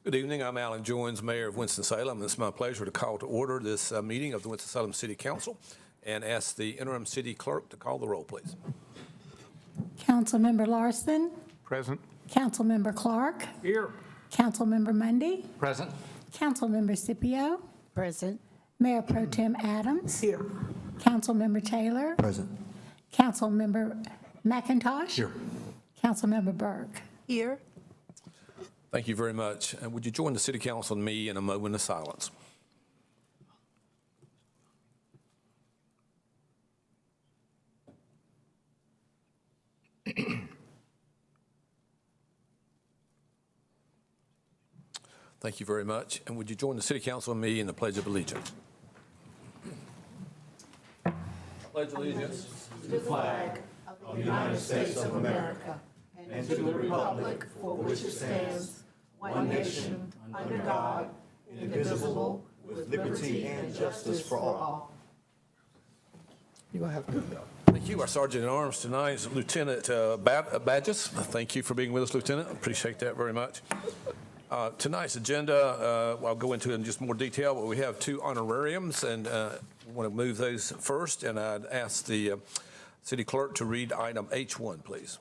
Good evening. I'm Alan Joines, Mayor of Winston-Salem. It's my pleasure to call to order this meeting of the Winston-Salem City Council and ask the interim city clerk to call the roll, please. Councilmember Larson. Present. Councilmember Clark. Here. Councilmember Mundy. Present. Councilmember Scipio. Present. Mayor Pro Tem Adams. Here. Councilmember Taylor. Present. Councilmember McIntosh. Here. Councilmember Burke. Here. Thank you very much. And would you join the City Council and me in a moment of silence? Thank you very much. And would you join the City Council and me in the Pledge of Allegiance? Pledge allegiance To the flag of the United States of America and to the republic for which it stands, one nation, under God, indivisible, with liberty and justice for all. You have to. Thank you. Our Sergeant at Arms tonight is Lieutenant Badges. Thank you for being with us, Lieutenant. Appreciate that very much. Tonight's agenda, I'll go into in just more detail, but we have two honorariums, and want to move those first. And I'd ask the city clerk to read item H1, please.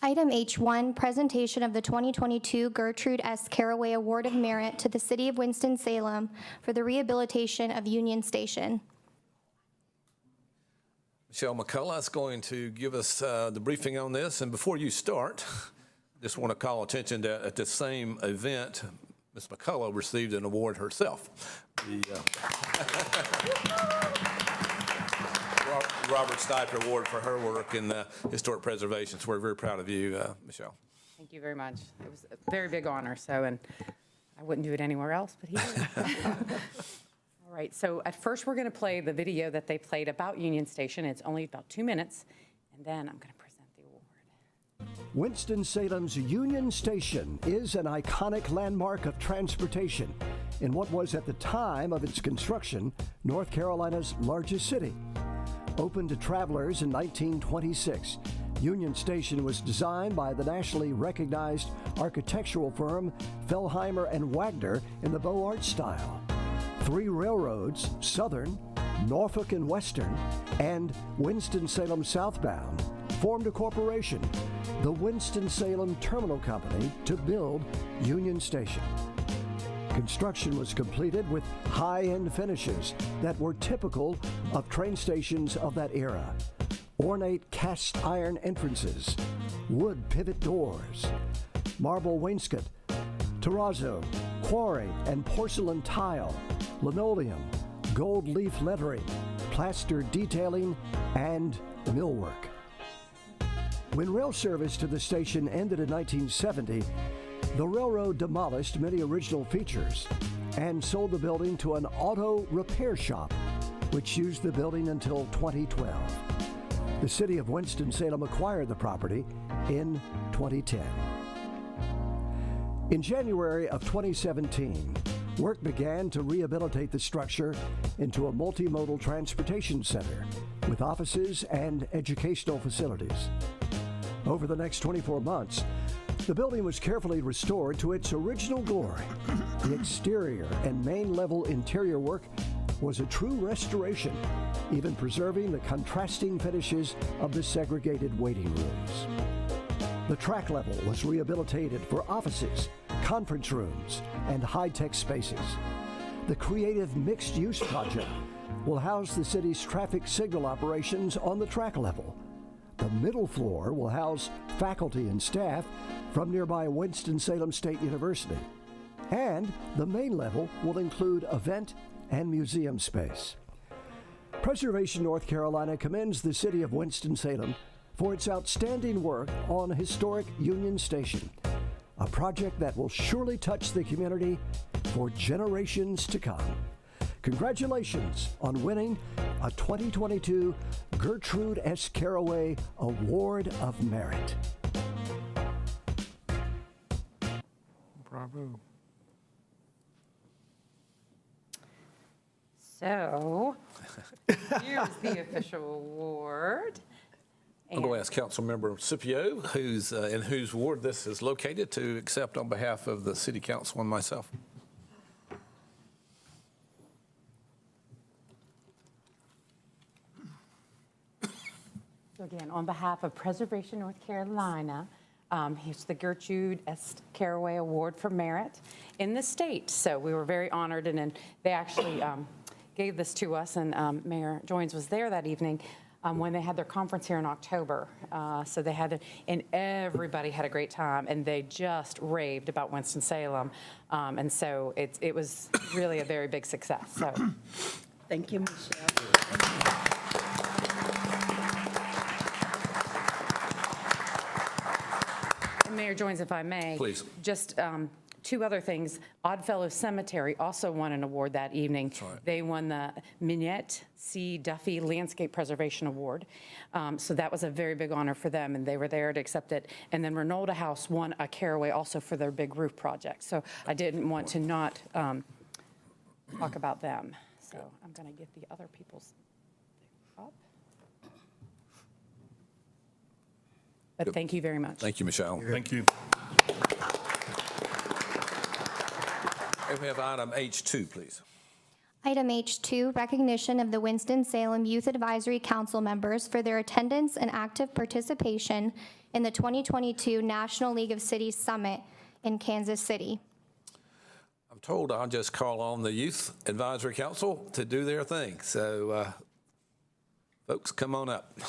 Item H1, presentation of the 2022 Gertrude S. Caraway Award of Merit to the City of Winston-Salem for the rehabilitation of Union Station. Michelle McCullough is going to give us the briefing on this. And before you start, just want to call attention that at the same event, Ms. McCullough received an award herself. The Robert Stiper Award for her work in historic preservation. So we're very proud of you, Michelle. Thank you very much. It was a very big honor, and I wouldn't do it anywhere else but here. All right, so at first we're going to play the video that they played about Union Station. It's only about 2 minutes, and then I'm going to present the award. Winston-Salem's Union Station is an iconic landmark of transportation in what was at the time of its construction, North Carolina's largest city. Opened to travelers in 1926, Union Station was designed by the nationally recognized architectural firm Fellheimer and Wagner in the Beaux Arts style. 3 railroads, Southern, Norfolk and Western, and Winston-Salem southbound, formed a corporation, the Winston-Salem Terminal Company, to build Union Station. Construction was completed with high-end finishes that were typical of train stations of that era. Ornate cast iron entrances, wood pivot doors, marble wainscot, terrazzo, quarry and porcelain tile, linoleum, gold leaf lettering, plaster detailing, and millwork. When rail service to the station ended in 1970, the railroad demolished many original features and sold the building to an auto repair shop, which used the building until 2012. The city of Winston-Salem acquired the property in 2010. In January of 2017, work began to rehabilitate the structure into a multimodal transportation center with offices and educational facilities. Over the next 24 months, the building was carefully restored to its original glory. The exterior and main level interior work was a true restoration, even preserving the contrasting finishes of the segregated waiting rooms. The track level was rehabilitated for offices, conference rooms, and high-tech spaces. The creative mixed-use project will house the city's traffic signal operations on the track level. The middle floor will house faculty and staff from nearby Winston-Salem State University. And the main level will include event and museum space. Preservation North Carolina commends the city of Winston-Salem for its outstanding work on historic Union Station, a project that will surely touch the community for generations to come. Congratulations on winning a 2022 Gertrude S. Caraway Award of Merit. Bravo. So here's the official award. I'm going to ask Councilmember Scipio, who's in whose ward this is located, to accept on behalf of the City Council and myself. So again, on behalf of Preservation North Carolina, here's the Gertrude S. Caraway Award for Merit in the state. So we were very honored, and then they actually gave this to us, and Mayor Joines was there that evening when they had their conference here in October. So they had, and everybody had a great time, and they just raved about Winston-Salem. And so it was really a very big success. So Thank you, Michelle. Mayor Joines, if I may. Please. Just two other things. Oddfellow Cemetery also won an award that evening. That's right. They won the Minette C. Duffy Landscape Preservation Award. So that was a very big honor for them, and they were there to accept it. And then Renolda House won a Caraway also for their big roof project. So I didn't want to not talk about them. So I'm going to get the other people's up. But thank you very much. Thank you, Michelle. Thank you. And we have item H2, please. Item H2, recognition of the Winston-Salem Youth Advisory Council members for their attendance and active participation in the 2022 National League of Cities Summit in Kansas City. I'm told I'll just call on the Youth Advisory Council to do their thing. So, folks, come on up.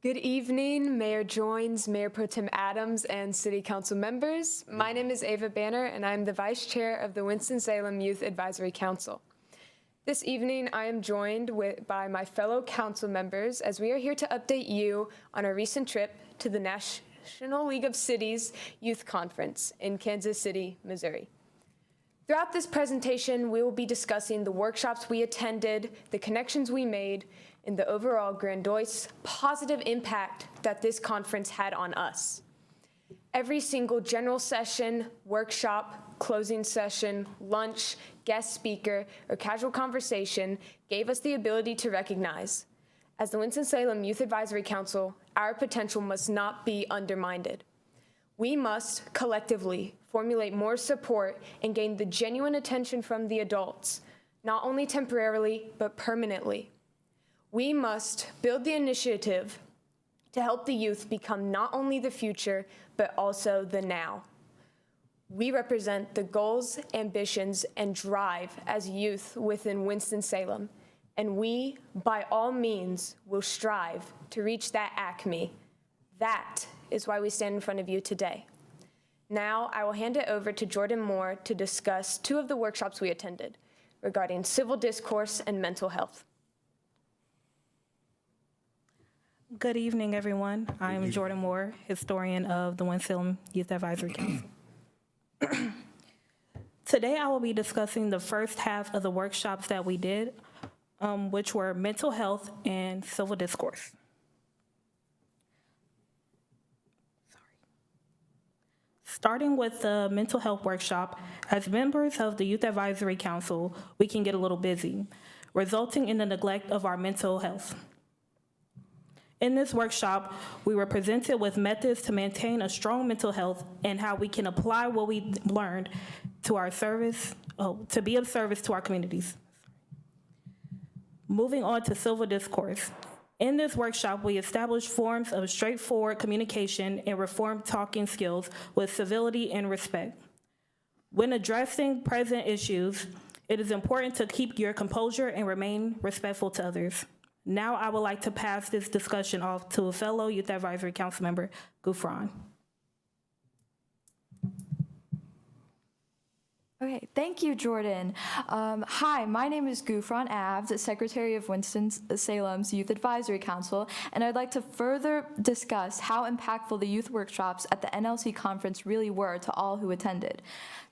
Good evening, Mayor Joines, Mayor Pro Tem Adams, and City Council members. My name is Ava Banner, and I'm the Vice Chair of the Winston-Salem Youth Advisory Council. This evening, I am joined by my fellow council members as we are here to update you on our recent trip to the National League of Cities Youth Conference in Kansas City, Missouri. Throughout this presentation, we will be discussing the workshops we attended, the connections we made, and the overall grandiose positive impact that this conference had on us. Every single general session, workshop, closing session, lunch, guest speaker, or casual conversation gave us the ability to recognize, as the Winston-Salem Youth Advisory Council, our potential must not be undermined. We must collectively formulate more support and gain the genuine attention from the adults, not only temporarily, but permanently. We must build the initiative to help the youth become not only the future, but also the now. We represent the goals, ambitions, and drive as youth within Winston-Salem, and we, by all means, will strive to reach that acme. That is why we stand in front of you today. Now, I will hand it over to Jordan Moore to discuss two of the workshops we attended regarding civil discourse and mental health. Good evening, everyone. I am Jordan Moore, historian of the Winston-Salem Youth Advisory Council. Today, I will be discussing the first half of the workshops that we did, which were mental health and civil discourse. Starting with the mental health workshop, as members of the Youth Advisory Council, we can get a little busy, resulting in the neglect of our mental health. In this workshop, we were presented with methods to maintain a strong mental health and how we can apply what we learned to our service, to be of service to our communities. Moving on to civil discourse. In this workshop, we established forms of straightforward communication and reformed talking skills with civility and respect. When addressing present issues, it is important to keep your composure and remain respectful to others. Now I would like to pass this discussion off to a fellow Youth Advisory Council member, Gufran. Okay, thank you, Jordan. Hi, my name is Gufran Abs, Secretary of Winston-Salem's Youth Advisory Council, and I'd like to further discuss how impactful the youth workshops at the NLC conference really were to all who attended.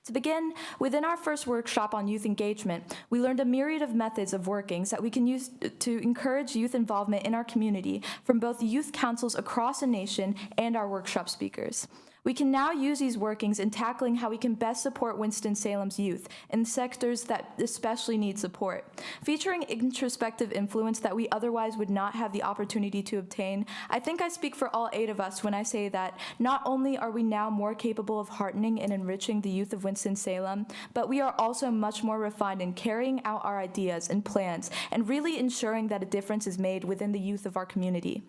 To begin, within our first workshop on youth engagement, we learned a myriad of methods of workings that we can use to encourage youth involvement in our community from both youth councils across the nation and our workshop speakers. We can now use these workings in tackling how we can best support Winston-Salem's youth in sectors that especially need support. Featuring introspective influence that we otherwise would not have the opportunity to obtain, I think I speak for all 8 of us when I say that not only are we now more capable of heartening and enriching the youth of Winston-Salem, but we are also much more refined in carrying out our ideas and plans and really ensuring that a difference is made within the youth of our community.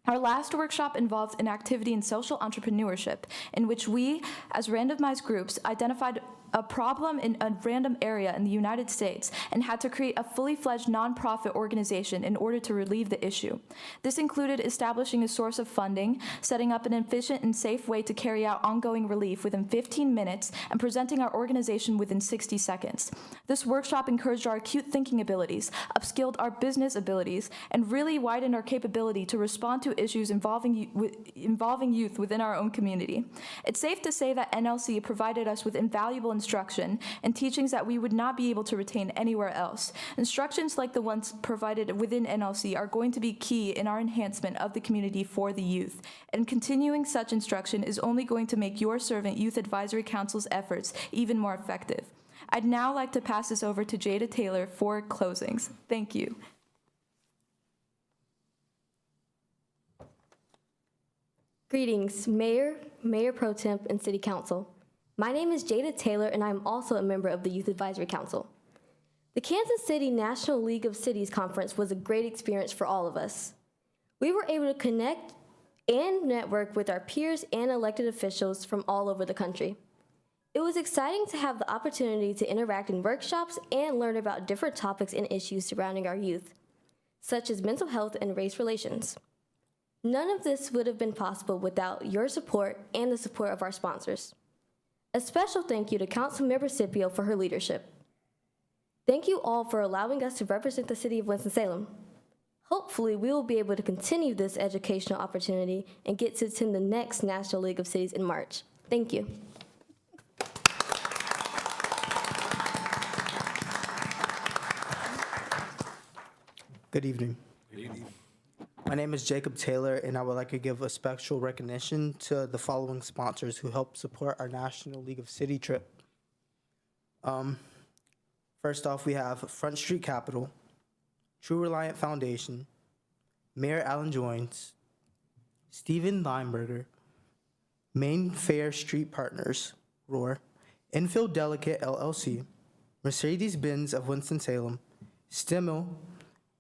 Our last workshop involved an activity in social entrepreneurship in which we, as randomized groups, identified a problem in a random area in the United States and had to create a fully fledged nonprofit organization in order to relieve the issue. This included establishing a source of funding, setting up an efficient and safe way to carry out ongoing relief within 15 minutes, and presenting our organization within 60 seconds. This workshop encouraged our acute thinking abilities, upskilled our business abilities, and really widened our capability to respond to issues involving youth within our own community. It's safe to say that NLC provided us with invaluable instruction and teachings that we would not be able to retain anywhere else. Instructions like the ones provided within NLC are going to be key in our enhancement of the community for the youth, and continuing such instruction is only going to make your servant Youth Advisory Council's efforts even more effective. I'd now like to pass this over to Jada Taylor for closings. Thank you. Greetings, Mayor, Mayor Pro Temp, and City Council. My name is Jada Taylor, and I'm also a member of the Youth Advisory Council. The Kansas City National League of Cities Conference was a great experience for all of us. We were able to connect and network with our peers and elected officials from all over the country. It was exciting to have the opportunity to interact in workshops and learn about different topics and issues surrounding our youth, such as mental health and race relations. None of this would have been possible without your support and the support of our sponsors. A special thank you to Councilmember Scipio for her leadership. Thank you all for allowing us to represent the city of Winston-Salem. Hopefully, we will be able to continue this educational opportunity and get to attend the next National League of Cities in March. Thank you. Good evening. Good evening. My name is Jacob Taylor, and I would like to give a special recognition to the following sponsors who helped support our National League of City trip. First off, we have Front Street Capital, True Reliant Foundation, Mayor Alan Joins, Stephen Lineberger, Main Fair Street Partners, ROAR, Infield Delegate LLC, Mercedes-Benz of Winston-Salem, Stimmel,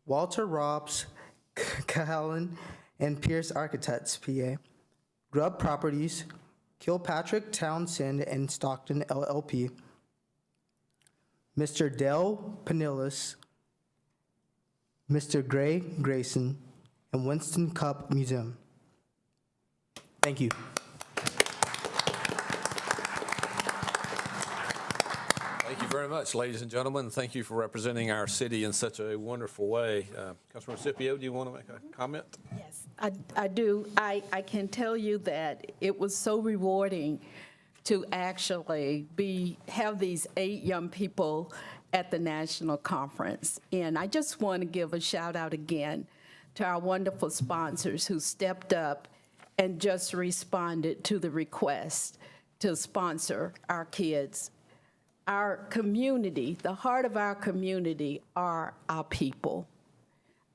Walter Robs, Cahalan, and Pierce Architects, PA, Grubb Properties, Kilpatrick Townsend and Stockton LLP, Mr. Dale Pinillas, Mr. Gray Grayson, and Winston Cup Museum. Thank you. Thank you very much, ladies and gentlemen. Thank you for representing our city in such a wonderful way. Councilmember Scipio, do you want to make a comment? Yes, I do. I can tell you that it was so rewarding to actually have these 8 young people at the national conference. And I just want to give a shout out again to our wonderful sponsors who stepped up and just responded to the request to sponsor our kids. Our community, the heart of our community are our people.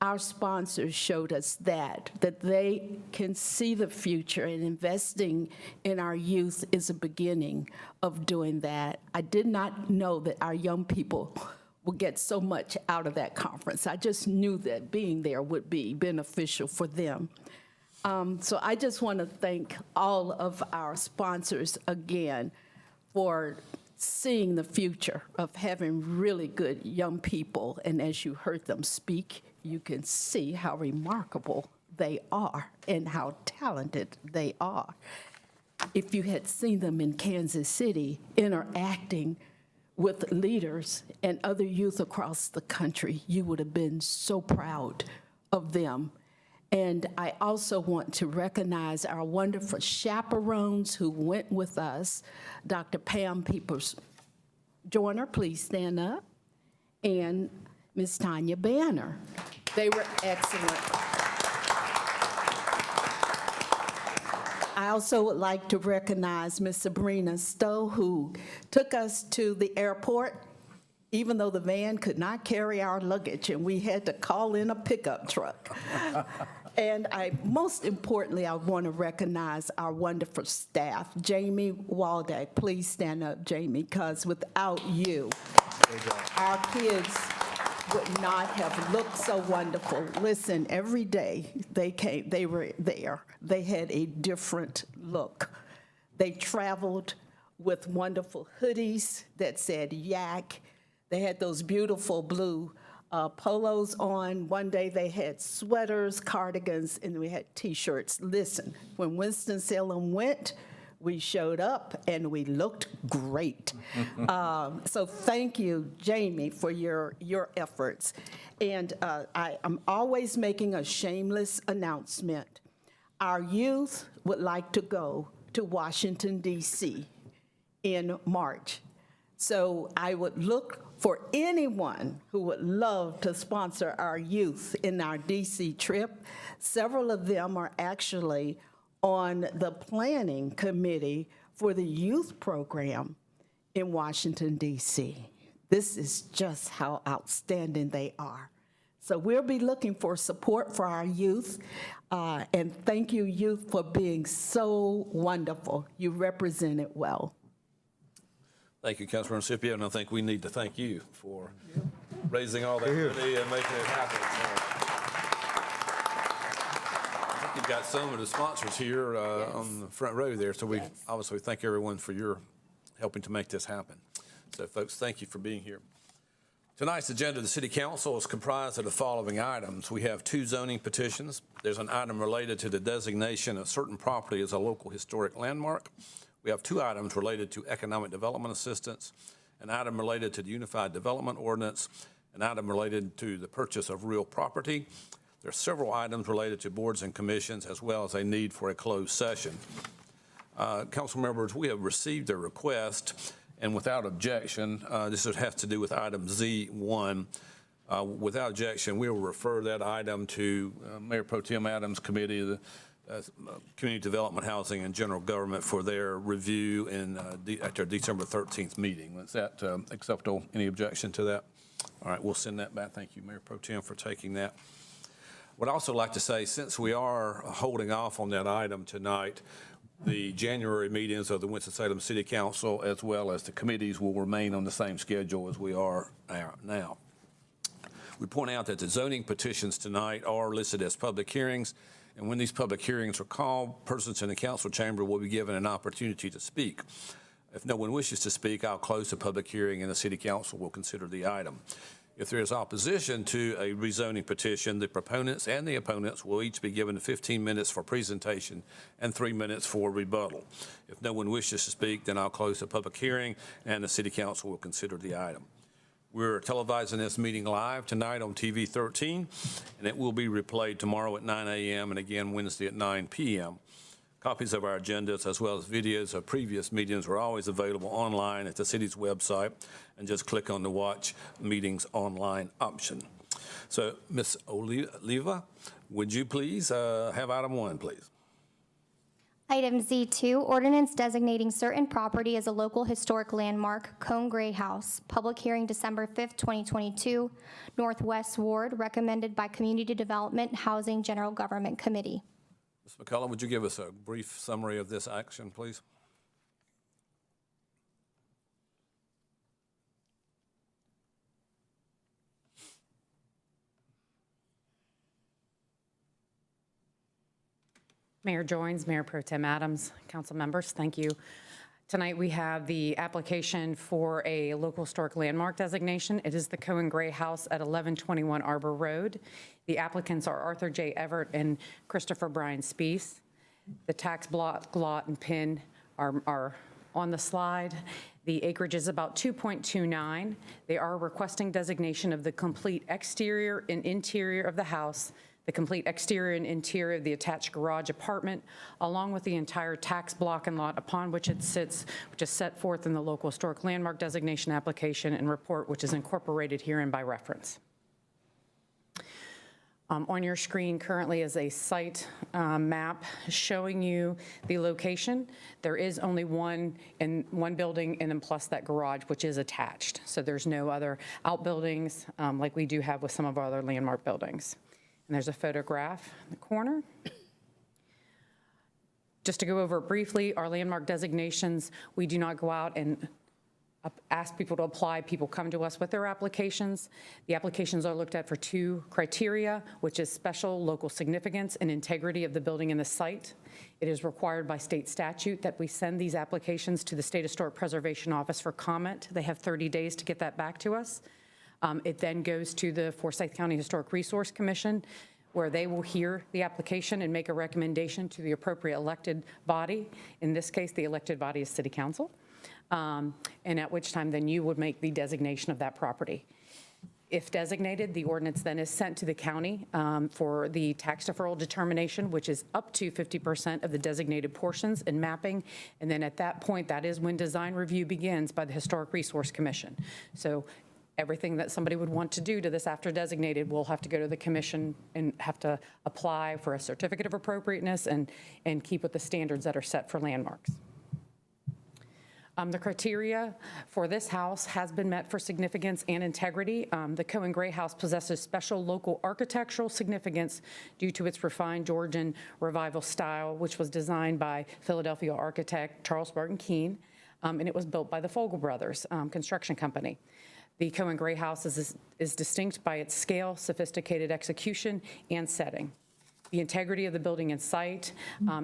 Our sponsors showed us that they can see the future, and investing in our youth is a beginning of doing that. I did not know that our young people would get so much out of that conference. I just knew that being there would be beneficial for them. So I just want to thank all of our sponsors again for seeing the future of having really good young people. And as you heard them speak, you can see how remarkable they are and how talented they are. If you had seen them in Kansas City interacting with leaders and other youth across the country, you would have been so proud of them. And I also want to recognize our wonderful chaperones who went with us. Dr. Pam Peoples-Joyner, please stand up, and Ms. Tanya Banner. They were excellent. I also would like to recognize Miss Sabrina Stowe, who took us to the airport, even though the van could not carry our luggage, and we had to call in a pickup truck. And most importantly, I want to recognize our wonderful staff. Jamie Waldeck, please stand up, Jamie, because without you, our kids would not have looked so wonderful. Listen, every day they were there. They had a different look. They traveled with wonderful hoodies that said Yak. They had those beautiful blue polos on. One day they had sweaters, cardigans, and we had T-shirts. Listen, when Winston-Salem went, we showed up and we looked great. So thank you, Jamie, for your efforts. And I'm always making a shameless announcement. Our youth would like to go to Washington, D.C. in March. So I would look for anyone who would love to sponsor our youth in our D.C. trip. Several of them are actually on the planning committee for the youth program in Washington, D.C. This is just how outstanding they are. So we'll be looking for support for our youth. And thank you, youth, for being so wonderful. You represent it well. Thank you, Councilmember Scipio, and I think we need to thank you for raising all that money and making it happen. I think you've got some of the sponsors here on the front row there, so we obviously thank everyone for your helping to make this happen. So, folks, thank you for being here. Tonight's agenda of the City Council is comprised of the following items. We have 2 zoning petitions. There's an item related to the designation of certain property as a local historic landmark. We have 2 items related to economic development assistance, an item related to the Unified Development Ordinance, an item related to the purchase of real property. There are several items related to boards and commissions, as well as a need for a closed session. Council members, we have received a request, and without objection, this has to do with item Z1. Without objection, we will refer that item to Mayor Pro Tem Adams' committee, Community Development, Housing, and General Government for their review at their December 13th meeting. Is that acceptable? Any objection to that? All right, we'll send that back. Thank you, Mayor Pro Tem, for taking that. Would also like to say, since we are holding off on that item tonight, the January meetings of the Winston-Salem City Council, as well as the committees, will remain on the same schedule as we are now. We point out that the zoning petitions tonight are listed as public hearings, and when these public hearings are called, persons in the council chamber will be given an opportunity to speak. If no one wishes to speak, I'll close the public hearing and the City Council will consider the item. If there is opposition to a rezoning petition, the proponents and the opponents will each be given 15 minutes for presentation and 3 minutes for rebuttal. If no one wishes to speak, then I'll close the public hearing and the City Council will consider the item. We're televising this meeting live tonight on TV 13, and it will be replayed tomorrow at 9 a.m. and again Wednesday at 9 p.m. Copies of our agendas as well as videos of previous meetings are always available online at the city's website, and just click on the Watch Meetings Online option. So, Ms. Oliva, would you please have item 1, please? Item Z2, ordinance designating certain property as a local historic landmark, Cone Gray House. Public hearing December 5th, 2022, Northwest Ward, recommended by Community Development, Housing, General Government Committee. Ms. McCullough, would you give us a brief summary of this action, please? Mayor Joins, Mayor Pro Tem Adams, council members, thank you. Tonight we have the application for a local historic landmark designation. It is the Cone Gray House at 1121 Arbor Road. The applicants are Arthur J. Everett and Christopher Brian Spees. The tax block, lot, and pin are on the slide. The acreage is about 2.29. They are requesting designation of the complete exterior and interior of the house, the complete exterior and interior of the attached garage apartment, along with the entire tax block and lot upon which it sits, which is set forth in the local historic landmark designation application and report, which is incorporated herein by reference. On your screen currently is a site map showing you the location. There is only one building and then plus that garage, which is attached. So there's no other outbuildings like we do have with some of our other landmark buildings. And there's a photograph in the corner. Just to go over it briefly, our landmark designations, we do not go out and ask people to apply. People come to us with their applications. The applications are looked at for 2 criteria, which is special local significance and integrity of the building and the site. It is required by state statute that we send these applications to the State Historic Preservation Office for comment. They have 30 days to get that back to us. It then goes to the Forsyth County Historic Resource Commission, where they will hear the application and make a recommendation to the appropriate elected body. In this case, the elected body is City Council. And at which time then you would make the designation of that property. If designated, the ordinance then is sent to the county for the tax deferral determination, which is up to 50% of the designated portions and mapping. And then at that point, that is when design review begins by the Historic Resource Commission. So everything that somebody would want to do to this after designated will have to go to the commission and have to apply for a certificate of appropriateness and keep with the standards that are set for landmarks. The criteria for this house has been met for significance and integrity. The Cohen Gray House possesses special local architectural significance due to its refined Georgian revival style, which was designed by Philadelphia architect Charles Barton Keene, and it was built by the Fogel Brothers construction company. The Cohen Gray House is distinct by its scale, sophisticated execution, and setting. The integrity of the building and site,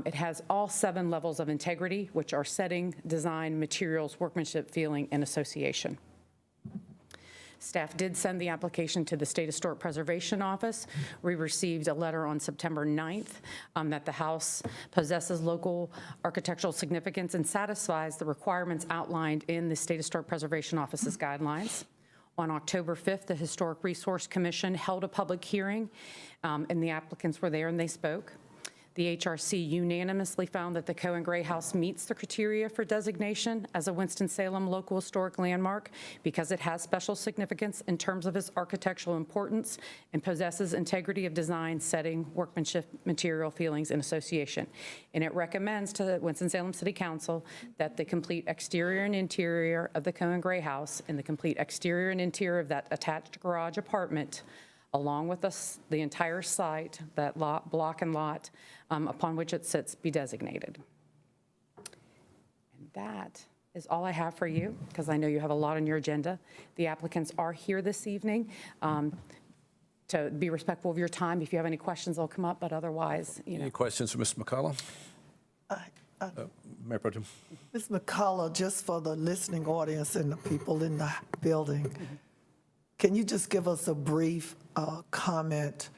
it has all 7 levels of integrity, which are setting, design, materials, workmanship, feeling, and association. Staff did send the application to the State Historic Preservation Office. We received a letter on September 9th that the house possesses local architectural significance and satisfies the requirements outlined in the State Historic Preservation Office's guidelines. On October 5th, the Historic Resource Commission held a public hearing, and the applicants were there and they spoke. The HRC unanimously found that the Cohen Gray House meets the criteria for designation as a Winston-Salem local historic landmark because it has special significance in terms of its architectural importance and possesses integrity of design, setting, workmanship, material, feelings, and association. And it recommends to the Winston-Salem City Council that the complete exterior and interior of the Cohen Gray House and the complete exterior and interior of that attached garage apartment, along with the entire site, that lot, block and lot upon which it sits, be designated. And that is all I have for you, because I know you have a lot on your agenda. The applicants are here this evening. To be respectful of your time, if you have any questions, they'll come up, but otherwise, you know. Any questions for Mr. McCullough? Mayor Pro Tem. Ms. McCullough, just for the listening audience and the people in the building, can you just give us a brief comment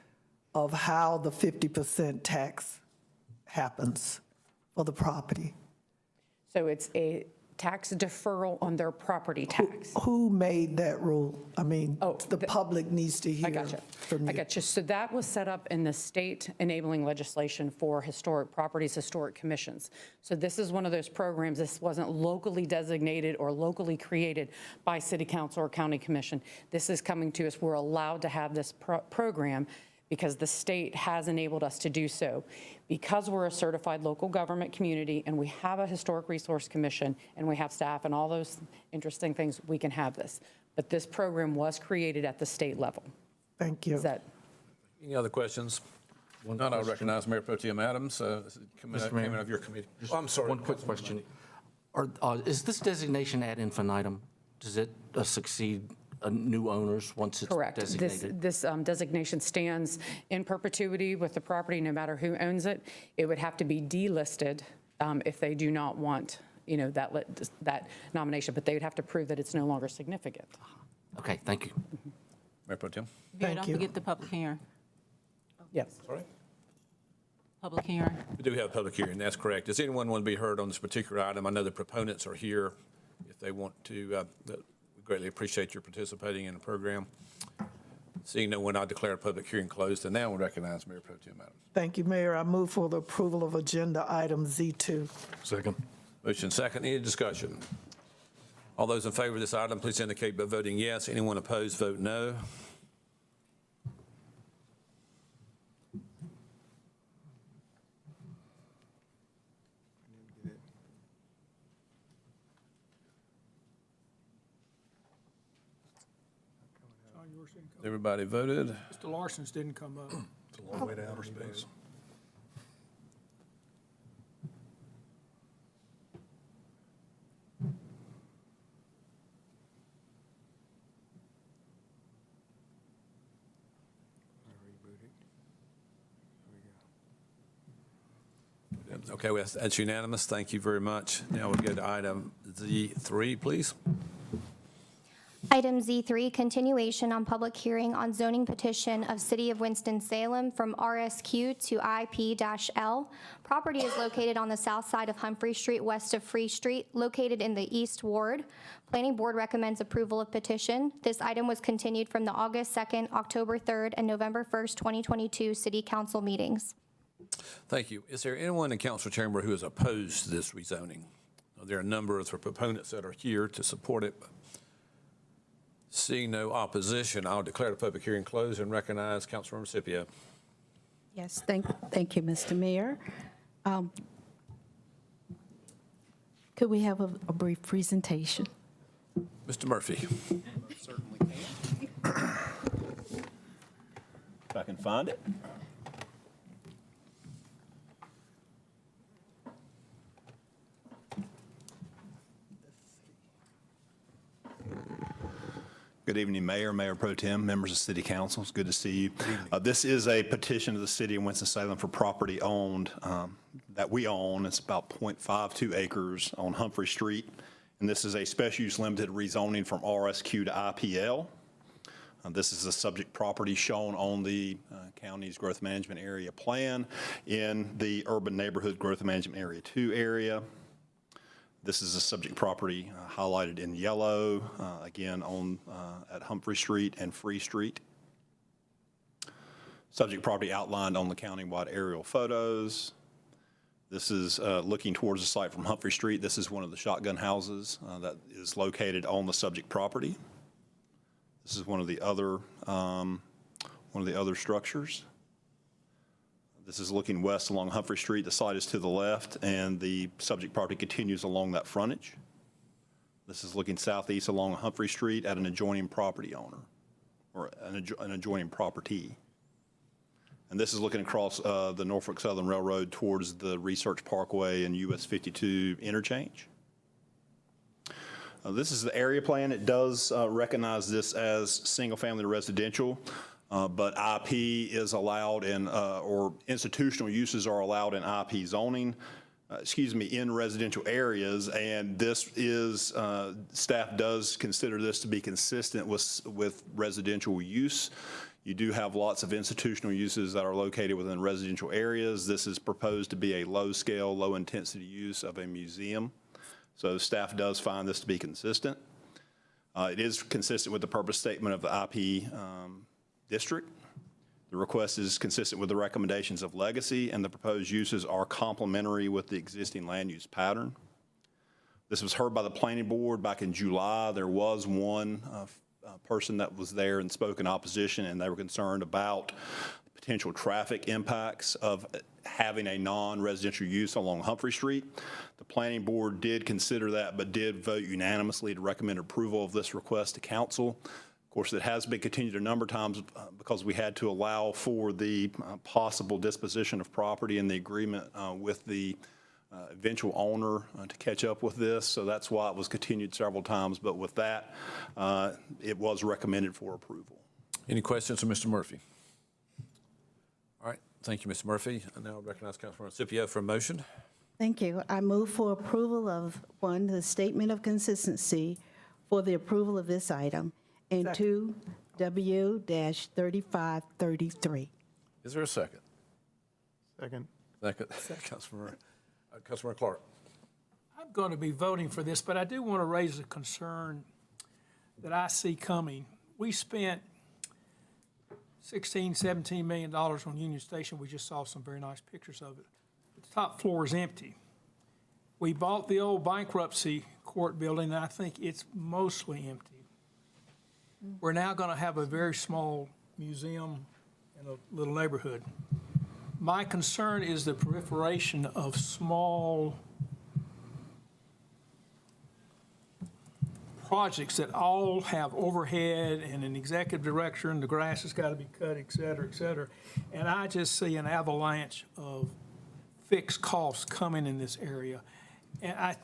of how the 50% tax happens for the property? So it's a tax deferral on their property tax. Who made that rule? I mean, the public needs to hear from you. I got you. So that was set up in the state enabling legislation for historic properties, historic commissions. So this is one of those programs. This wasn't locally designated or locally created by city council or county commission. This is coming to us. We're allowed to have this program because the state has enabled us to do so. Because we're a certified local government community and we have a historic resource commission and we have staff and all those interesting things, we can have this. But this program was created at the state level. Thank you. Is that? Any other questions? None. I recognize Mayor Pro Tem Adams, coming of your committee. Oh, I'm sorry. One quick question. Is this designation ad infinitum? Does it succeed new owners once it's Correct. designated? This designation stands in perpetuity with the property, no matter who owns it. It would have to be delisted if they do not want, you know, that nomination, but they would have to prove that it's no longer significant. Okay, thank you. Mayor Pro Tem. Don't forget the public hearing. Yes. Sorry? Public hearing. We do have a public hearing, that's correct. Does anyone want to be heard on this particular item? I know the proponents are here if they want to. We greatly appreciate your participating in the program. Seeing no one, I declare a public hearing closed, and now we recognize Mayor Pro Tem Adams. Thank you, Mayor. I move for the approval of agenda item Z2. Second. Motion second. Any discussion? All those in favor of this item, please indicate by voting yes. Anyone opposed, vote no. yours didn't come Everybody voted. up. Mr. Larson's didn't come up. It's a long way to outer space. Okay, well, that's unanimous. Thank you very much. Now we'll go to item Z3, please. Item Z3, continuation on public hearing on zoning petition of City of Winston-Salem from RSQ to IP-L. Property is located on the south side of Humphrey Street, west of Free Street, located in the East Ward. Planning Board recommends approval of petition. This item was continued from the August 2nd, October 3rd, and November 1st, 2022 City Council meetings. Thank you. Is there anyone in council chamber who is opposed to this rezoning? There are a number of the proponents that are here to support it. Seeing no opposition, I'll declare the public hearing closed and recognize Councilmember Scipio. Yes, thank you, Mr. Mayor. Could we have a brief presentation? Mr. Murphy. Certainly can. If I can find it. Good evening, Mayor, Mayor Pro Tem, members of City Council. It's good to see you. This is a petition of the City of Winston-Salem for property owned that we own. It's about 0.52 acres on Humphrey Street. And this is a special use limited rezoning from RSQ to IPL. This is the subject property shown on the county's growth management area plan in the urban neighborhood growth management area 2 area. This is a subject property highlighted in yellow, again on at Humphrey Street and Free Street. Subject property outlined on the countywide aerial photos. This is looking towards the site from Humphrey Street. This is one of the shotgun houses that is located on the subject property. This is one of the other structures. This is looking west along Humphrey Street. The site is to the left, and the subject property continues along that frontage. This is looking southeast along Humphrey Street at an adjoining property owner, or an adjoining property. And this is looking across the Norfolk Southern Railroad towards the Research Parkway and US 52 interchange. This is the area plan. It does recognize this as single-family residential. But IP is allowed in, or institutional uses are allowed in IP zoning, in residential areas. And this is, staff does consider this to be consistent with residential use. You do have lots of institutional uses that are located within residential areas. This is proposed to be a low-scale, low-intensity use of a museum. So staff does find this to be consistent. It is consistent with the purpose statement of the IP district. The request is consistent with the recommendations of Legacy, and the proposed uses are complementary with the existing land use pattern. This was heard by the Planning Board back in July. There was one person that was there and spoke in opposition, and they were concerned about potential traffic impacts of having a non-residential use along Humphrey Street. The Planning Board did consider that, but did vote unanimously to recommend approval of this request to Council. Of course, it has been continued a number of times because we had to allow for the possible disposition of property and the agreement with the eventual owner to catch up with this. So that's why it was continued several times. But with that, it was recommended for approval. Any questions for Mr. Murphy? All right. Thank you, Mr. Murphy. I now recognize Councilmember Scipio for a motion. Thank you. I move for approval of, 1, the statement of consistency for the approval of this item, and 2, W-3533. Is there a second? Second. Second. Councilmember Clark. I'm going to be voting for this, but I do want to raise a concern that I see coming. We spent $16, $17 million on Union Station. We just saw some very nice pictures of it. But the top floor is empty. We bought the old bankruptcy court building, and I think it's mostly empty. We're now going to have a very small museum in a little neighborhood. My concern is the proliferation of small projects that all have overhead and an executive director, and the grass has got to be cut, et cetera, et cetera. And I just see an avalanche of fixed costs coming in this area. And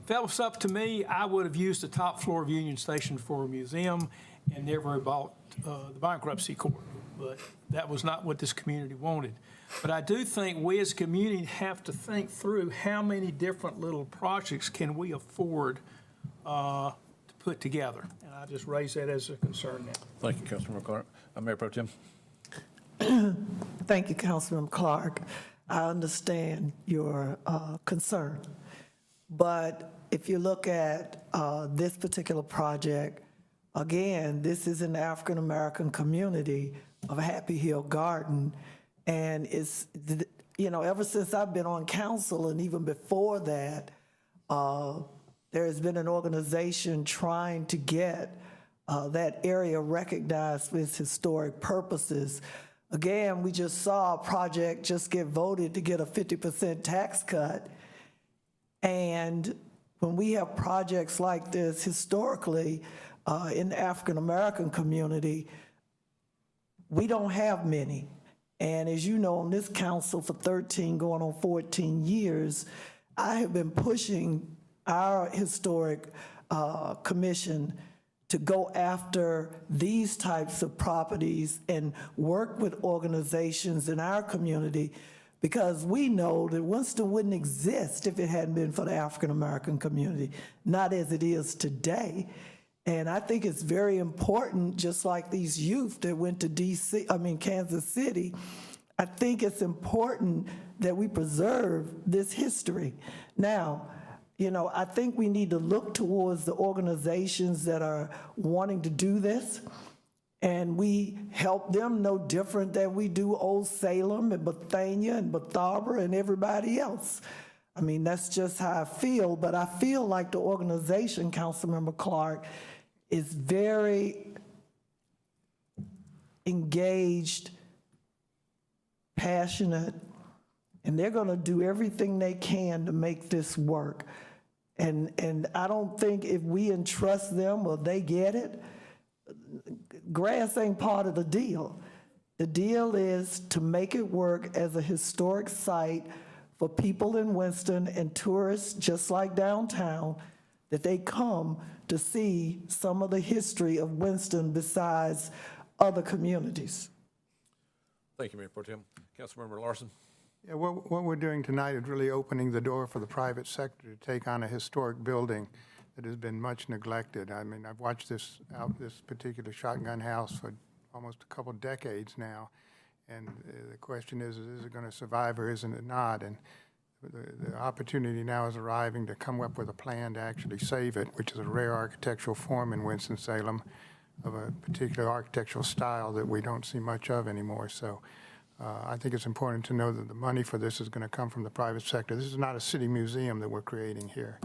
if that was up to me, I would have used the top floor of Union Station for a museum and never bought the bankruptcy court. But that was not what this community wanted. But I do think we as a community have to think through how many different little projects can we afford to put together. And I just raise that as a concern now. Thank you, Councilmember Clark. Mayor Pro Tem. Thank you, Councilman Clark. I understand your concern. But if you look at this particular project, again, this is an African-American community of Happy Hill Garden. And it's, ever since I've been on council and even before that, there has been an organization trying to get that area recognized for its historic purposes. Again, we just saw a project just get voted to get a 50% tax cut. And when we have projects like this historically in the African-American community, we don't have many. And as you know, on this council for 13 going on 14 years, I have been pushing our historic commission to go after these types of properties and work with organizations in our community, because we know that Winston wouldn't exist if it hadn't been for the African-American community, not as it is today. And I think it's very important, just like these youth that went to Kansas City, I think it's important that we preserve this history. Now, I think we need to look towards the organizations that are wanting to do this, and we help them no different than we do Old Salem and Bethania and Bethabara and everybody else. I mean, that's just how I feel, but I feel like the organization, Councilmember Clark, is very engaged, passionate, and they're going to do everything they can to make this work. And I don't think if we entrust them or they get it, grass ain't part of the deal. The deal is to make it work as a historic site for people in Winston and tourists just like downtown, that they come to see some of the history of Winston besides other communities. Thank you, Mayor Pro Tem. Councilmember Larson. Yeah, what we're doing tonight is really opening the door for the private sector to take on a historic building that has been much neglected. I mean, I've watched this particular shotgun house for almost a couple decades now, and the question is it going to survive or isn't it not? And the opportunity now is arriving to come up with a plan to actually save it, which is a rare architectural form in Winston-Salem of a particular architectural style that we don't see much of anymore. So I think it's important to know that the money for this is going to come from the private sector. This is not a city museum that we're creating here.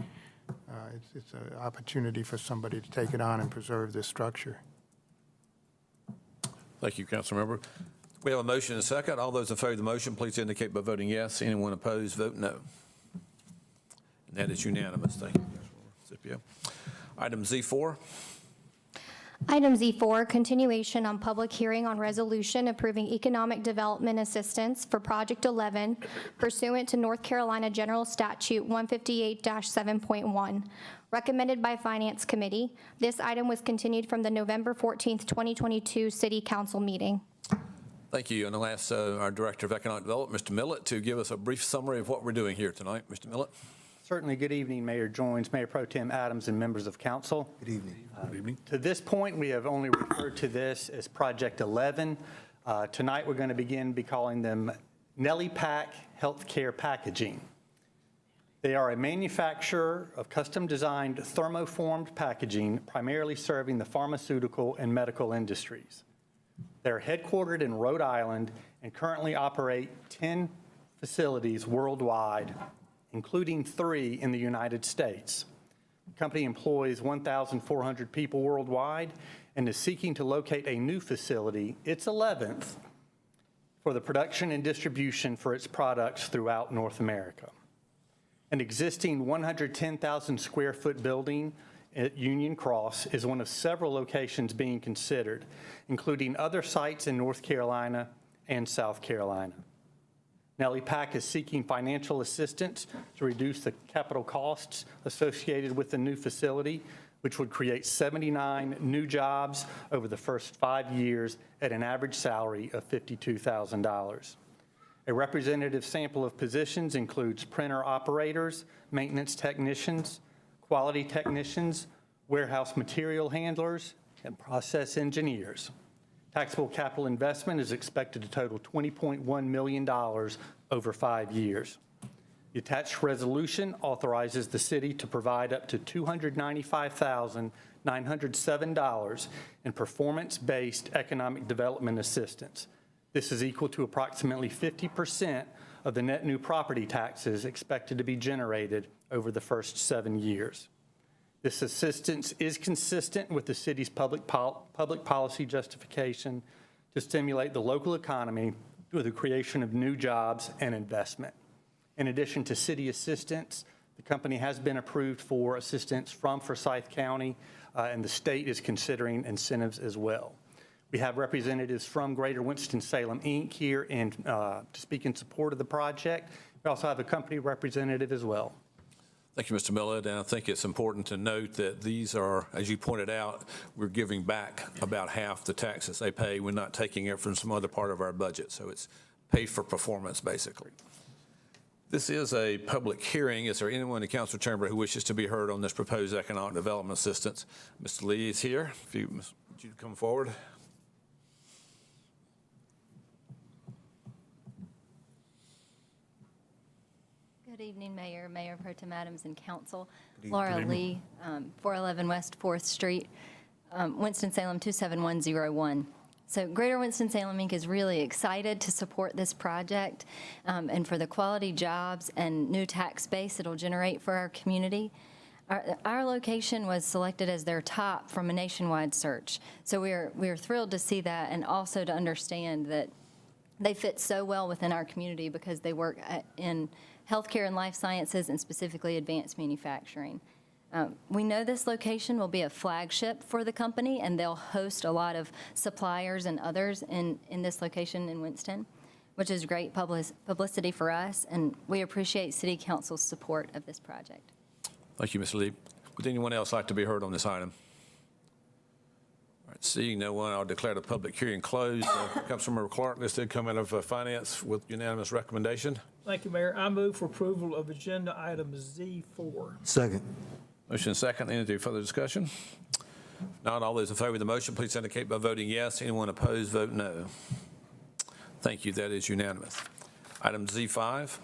It's an opportunity for somebody to take it on and preserve this structure. Thank you, Councilmember. We have a motion and a second. All those in favor of the motion, please indicate by voting yes. Anyone opposed, vote no. And that is unanimous. Thank you, Councilmember Scipio. Item Z4. Item Z4, continuation on public hearing on resolution approving economic development assistance for Project 11 pursuant to North Carolina General Statute 158-7.1. Recommended by Finance Committee. This item was continued from the November 14th, 2022 City Council meeting. Thank you. And I'll ask our Director of Economic Development, Mr. Millett, to give us a brief summary of what we're doing here tonight. Mr. Millett. Certainly. Good evening, Mayor Joines, Mayor Pro Tem Adams, and members of council. Good evening. Good evening. To this point, we have only referred to this as Project 11. Tonight, we're going to begin calling them Nelly Pack Healthcare Packaging. They are a manufacturer of custom-designed thermoformed packaging, primarily serving the pharmaceutical and medical industries. They're headquartered in Rhode Island and currently operate 10 facilities worldwide, including 3 in the United States. The company employs 1,400 people worldwide and is seeking to locate a new facility, its 11th, for the production and distribution for its products throughout North America. An existing 110,000 square foot building at Union Cross is one of several locations being considered, including other sites in North Carolina and South Carolina. Nellie Pack is seeking financial assistance to reduce the capital costs associated with the new facility, which would create 79 new jobs over the first 5 years at an average salary of $52,000. A representative sample of positions includes printer operators, maintenance technicians, quality technicians, warehouse material handlers, and process engineers. Taxable capital investment is expected to total $20.1 million over 5 years. The attached resolution authorizes the city to provide up to $295,907 in performance-based economic development assistance. This is equal to approximately 50% of the net new property taxes expected to be generated over the first 7 years. This assistance is consistent with the city's public policy justification to stimulate the local economy through the creation of new jobs and investment. In addition to city assistance, the company has been approved for assistance from Forsyth County, and the state is considering incentives as well. We have representatives from Greater Winston-Salem, Inc. here to speak in support of the project. We also have a company representative as well. Thank you, Mr. Millett, and I think it's important to note that these are, as you pointed out, we're giving back about half the taxes they pay. We're not taking it from some other part of our budget, so it's paid for performance, basically. This is a public hearing. Is there anyone in the council chamber who wishes to be heard on this proposed economic development assistance? Mr. Lee is here. Would you come forward? Good evening, Mayor, Mayor Pro Tem Adams, and Council. Laura Lee, 411 West 4th Street, Winston-Salem 27101. So Greater Winston-Salem, Inc. is really excited to support this project and for the quality jobs and new tax base it'll generate for our community. Our location was selected as their top from a nationwide search. So we're thrilled to see that, and also to understand that they fit so well within our community because they work in healthcare and life sciences, and specifically advanced manufacturing. We know this location will be a flagship for the company, and they'll host a lot of suppliers and others in this location in Winston, which is great publicity for us, and we appreciate City Council's support of this project. Thank you, Mr. Lee. Would anyone else like to be heard on this item? All right, seeing no one, I'll declare the public hearing closed. Councilmember Clark, this did come out of finance with unanimous recommendation. Thank you, Mayor. I move for approval of agenda item Z4. Second. Motion second. Any further discussion? If not, all those in favor of the motion, please indicate by voting yes. Anyone opposed, vote no. Thank you. That is unanimous. Item Z5.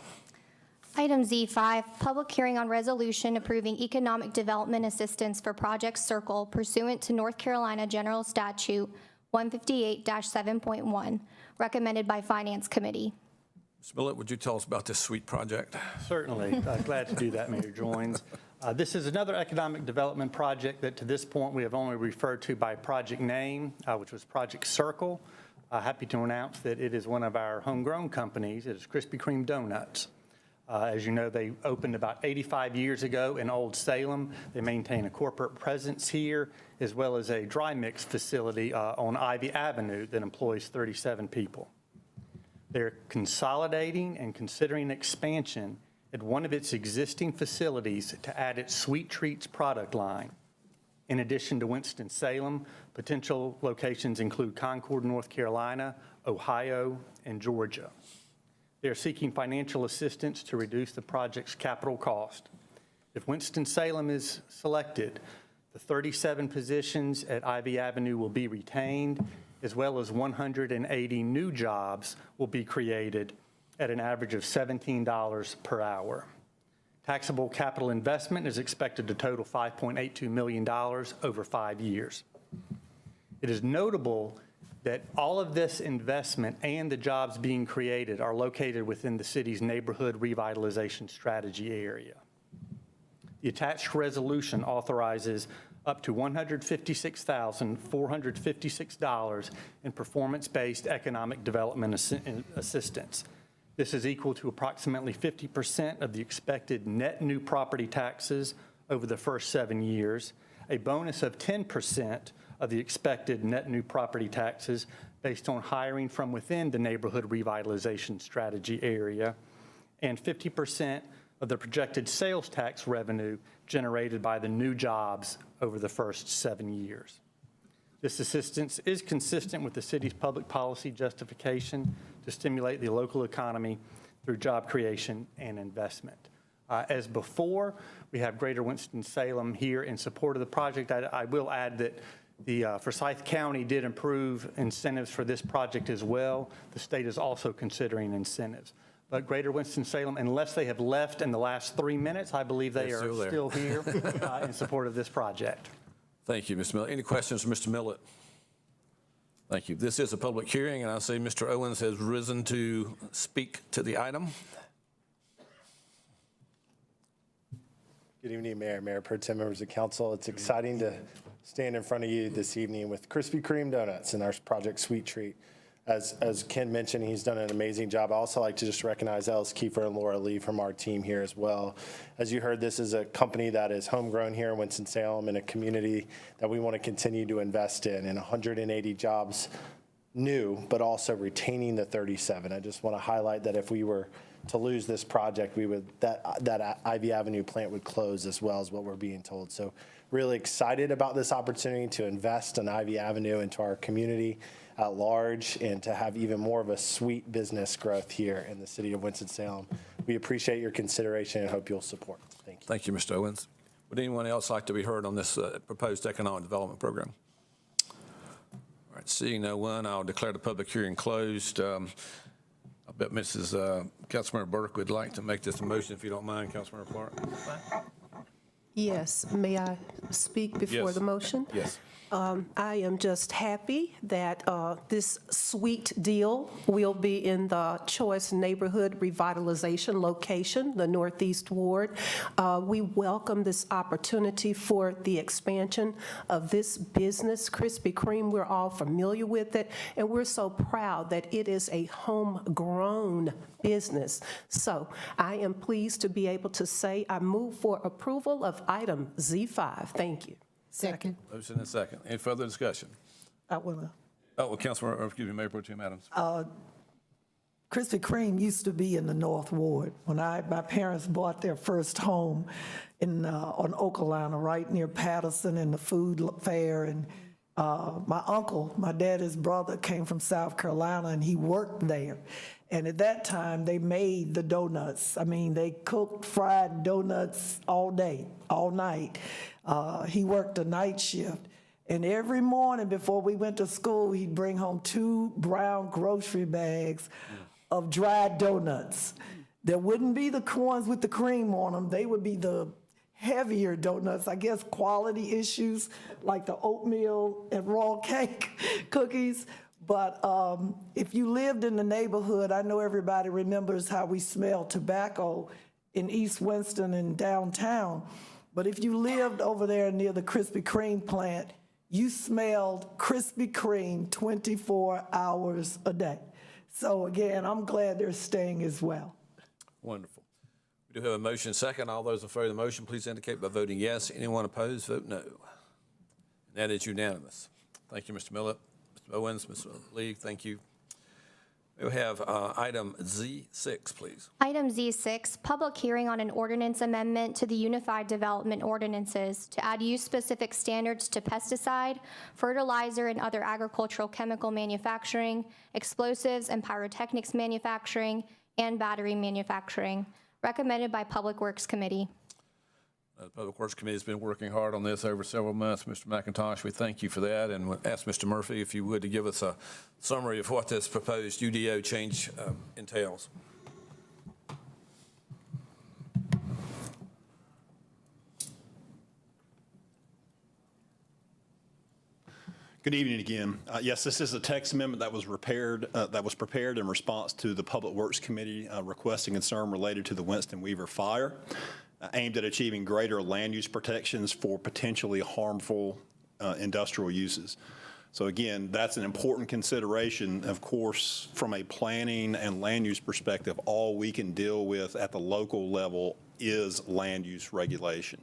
Item Z5, public hearing on resolution approving economic development assistance for Project Circle pursuant to North Carolina General Statute 158-7.1, recommended by Finance Committee. Mr. Millett, would you tell us about this sweet project? Certainly. Glad to do that, Mayor Joins. This is another economic development project that to this point we have only referred to by project name, which was Project Circle. Happy to announce that it is one of our homegrown companies. It is Krispy Kreme Donuts. As you know, they opened about 85 years ago in Old Salem. They maintain a corporate presence here, as well as a dry mix facility on Ivy Avenue that employs 37 people. They're consolidating and considering expansion at one of its existing facilities to add its Sweet Treats product line. In addition to Winston-Salem, potential locations include Concord, North Carolina, Ohio, and Georgia. They are seeking financial assistance to reduce the project's capital cost. If Winston-Salem is selected, the 37 positions at Ivy Avenue will be retained, as well as 180 new jobs will be created at an average of $17 per hour. Taxable capital investment is expected to total $5.82 million over 5 years. It is notable that all of this investment and the jobs being created are located within the city's neighborhood revitalization strategy area. The attached resolution authorizes up to $156,456 in performance-based economic development assistance. This is equal to approximately 50% of the expected net new property taxes over the first 7 years, a bonus of 10% of the expected net new property taxes based on hiring from within the neighborhood revitalization strategy area, and 50% of the projected sales tax revenue generated by the new jobs over the first 7 years. This assistance is consistent with the city's public policy justification to stimulate the local economy through job creation and investment. As before, we have Greater Winston-Salem here in support of the project. I will add that the Forsyth County did improve incentives for this project as well. The state is also considering incentives. But Greater Winston-Salem, unless they have left in the last 3 minutes, I believe they are still here in support of this project. Thank you, Mr. Millett. Any questions for Mr. Millett? Thank you. This is a public hearing, and I see Mr. Owens has risen to speak to the item. Good evening, Mayor, Mayor Pro Tem, members of council. It's exciting to stand in front of you this evening with Krispy Kreme donuts and our Project Sweet Treat. As Ken mentioned, he's done an amazing job. I also like to just recognize Ellis Kiefer and Laura Lee from our team here as well. As you heard, this is a company that is homegrown here in Winston-Salem in a community that we want to continue to invest in, and 180 jobs new, but also retaining the 37. I just want to highlight that if we were to lose this project, that Ivy Avenue plant would close as well, as what we're being told. So really excited about this opportunity to invest in Ivy Avenue into our community at large and to have even more of a sweet business growth here in the city of Winston-Salem. We appreciate your consideration and hope you'll support. Thank you. Thank you, Mr. Owens. Would anyone else like to be heard on this proposed economic development program? All right, seeing no one, I'll declare the public hearing closed. I bet Councilmember Burke would like to make this a motion, if you don't mind, Councilmember Clark. Yes, may I speak before the motion? Yes. I am just happy that this sweet deal will be in the Choice Neighborhood Revitalization location, the Northeast Ward. We welcome this opportunity for the expansion of this business, Krispy Kreme. We're all familiar with it, and we're so proud that it is a homegrown business. So I am pleased to be able to say I move for approval of item Z5. Thank you. Second. Motion and second. Any further discussion? I will. Oh, well, Councilmember, excuse me, Mayor Pro Tem Adams. Krispy Kreme used to be in the North Ward. When my parents bought their first home on Okalana, right near Patterson and the food fair, and my uncle, my daddy's brother, came from South Carolina and he worked there. And at that time, they made the donuts. I mean, they cooked fried donuts all day, all night. He worked a night shift. And every morning before we went to school, he'd bring home 2 brown grocery bags of dried donuts. There wouldn't be the ones with the cream on them. They would be the heavier donuts, I guess quality issues like the oatmeal and raw cake cookies. But if you lived in the neighborhood, I know everybody remembers how we smelled tobacco in East Winston and downtown. But if you lived over there near the Krispy Kreme plant, you smelled Krispy Kreme 24 hours a day. So again, I'm glad they're staying as well. Wonderful. We do have a motion second. All those in favor of the motion, please indicate by voting yes. Anyone opposed, vote no. And that is unanimous. Thank you, Mr. Millett. Mr. Owens, Ms. Lee, thank you. We'll have item Z6, please. Item Z6, public hearing on an ordinance amendment to the Unified Development Ordinances to add use-specific standards to pesticide, fertilizer, and other agricultural chemical manufacturing, explosives and pyrotechnics manufacturing, and battery manufacturing, recommended by Public Works Committee. The Public Works Committee has been working hard on this over several months. Mr. McIntosh, we thank you for that, and we'll ask Mr. Murphy if you would to give us a summary of what this proposed UDO change entails. Good evening again. Yes, this is a text amendment that was prepared in response to the Public Works Committee requesting concern related to the Winston Weaver fire, aimed at achieving greater land use protections for potentially harmful industrial uses. So again, that's an important consideration. Of course, from a planning and land use perspective, all we can deal with at the local level is land use regulation.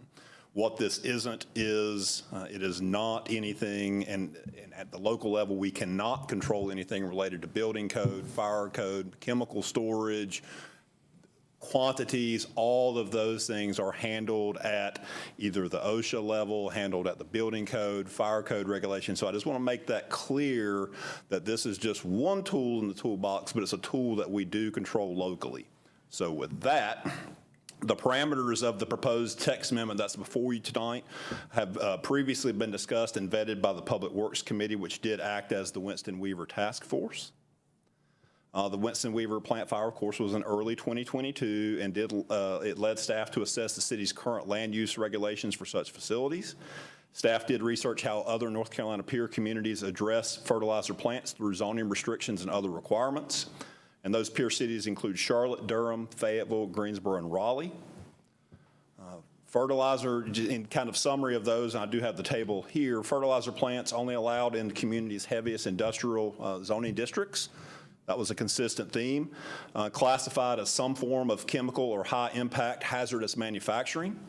What this isn't is, it is not anything, and at the local level, we cannot control anything related to building code, fire code, chemical storage, quantities. All of those things are handled at either the OSHA level, handled at the building code, fire code regulation. So I just want to make that clear that this is just one tool in the toolbox, but it's a tool that we do control locally. So with that, the parameters of the proposed text amendment that's before you tonight have previously been discussed and vetted by the Public Works Committee, which did act as the Winston Weaver Task Force. The Winston Weaver plant fire, of course, was in early 2022 and it led staff to assess the city's current land use regulations for such facilities. Staff did research how other North Carolina peer communities address fertilizer plants through zoning restrictions and other requirements. And those peer cities include Charlotte, Durham, Fayetteville, Greensboro, and Raleigh. Fertilizer, in kind of summary of those, and I do have the table here, fertilizer plants only allowed in the community's heaviest industrial zoning districts. That was a consistent theme. Classified as some form of chemical or high-impact hazardous manufacturing.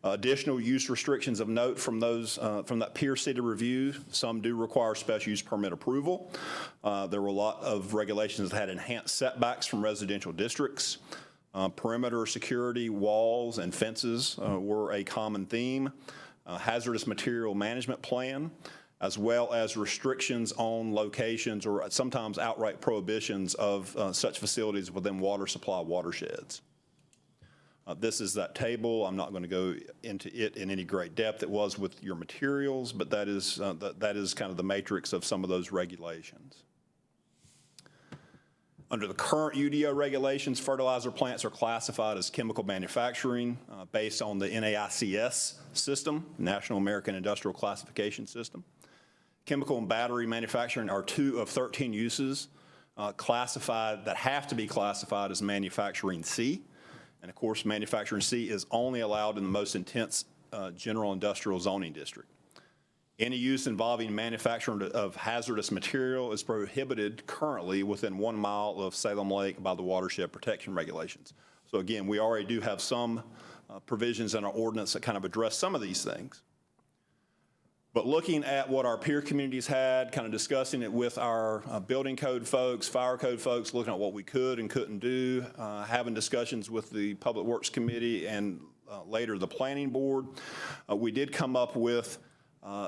Additional use restrictions of note from those from that peer city review. Some do require special use permit approval. There were a lot of regulations that had enhanced setbacks from residential districts. Perimeter security, walls, and fences were a common theme. Hazardous material management plan, as well as restrictions on locations or sometimes outright prohibitions of such facilities within water supply watersheds. This is that table. I'm not going to go into it in any great depth. It was with your materials, but that is kind of the matrix of some of those regulations. Under the current UDO regulations, fertilizer plants are classified as chemical manufacturing based on the NAICS system, National American Industrial Classification System. Chemical and battery manufacturing are 2 of 13 uses classified that have to be classified as manufacturing C. And of course, manufacturing C is only allowed in the most intense general industrial zoning district. Any use involving manufacturing of hazardous material is prohibited currently within 1 mile of Salem Lake by the watershed protection regulations. So again, we already do have some provisions in our ordinance that kind of address some of these things. But looking at what our peer communities had, kind of discussing it with our building code folks, fire code folks, looking at what we could and couldn't do, having discussions with the Public Works Committee and later the Planning Board, we did come up with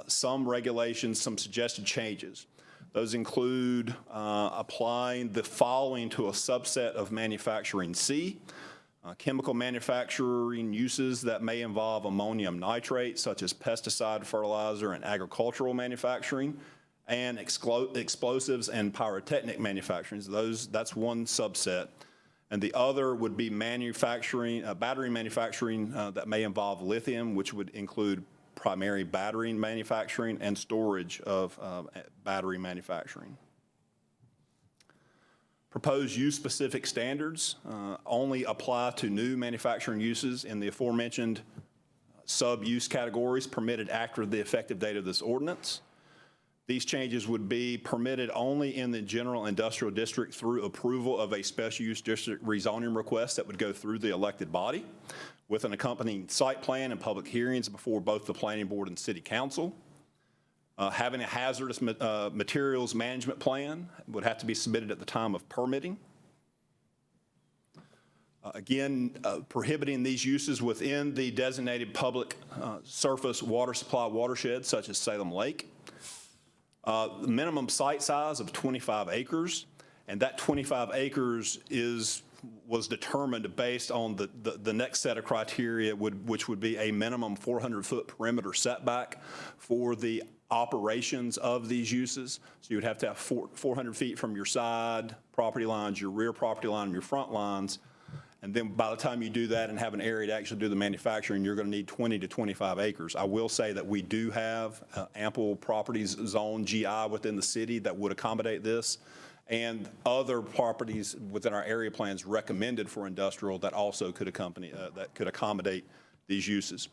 some regulations, some suggested changes. Those include applying the following to a subset of manufacturing C. Chemical manufacturing uses that may involve ammonium nitrate, such as pesticide, fertilizer, and agricultural manufacturing, and explosives and pyrotechnic manufacturing. That's one subset. And the other would be manufacturing, battery manufacturing that may involve lithium, which would include primary battery manufacturing and storage of battery manufacturing. Proposed use-specific standards only apply to new manufacturing uses in the aforementioned sub-use categories permitted after the effective date of this ordinance. These changes would be permitted only in the general industrial district through approval of a special use district rezoning request that would go through the elected body with an accompanying site plan and public hearings before both the Planning Board and City Council. Having a hazardous materials management plan would have to be submitted at the time of permitting. Again, prohibiting these uses within the designated public surface water supply watershed such as Salem Lake. The minimum site size of 25 acres, and that 25 acres was determined based on the next set of criteria, which would be a minimum 400-foot perimeter setback for the operations of these uses. So you would have to have 400 feet from your side property lines, your rear property line, and your front lines. And then by the time you do that and have an area to actually do the manufacturing, you're going to need 20 to 25 acres. I will say that we do have ample properties zone GI within the city that would accommodate this, and other properties within our area plans recommended for industrial that also could accommodate these uses.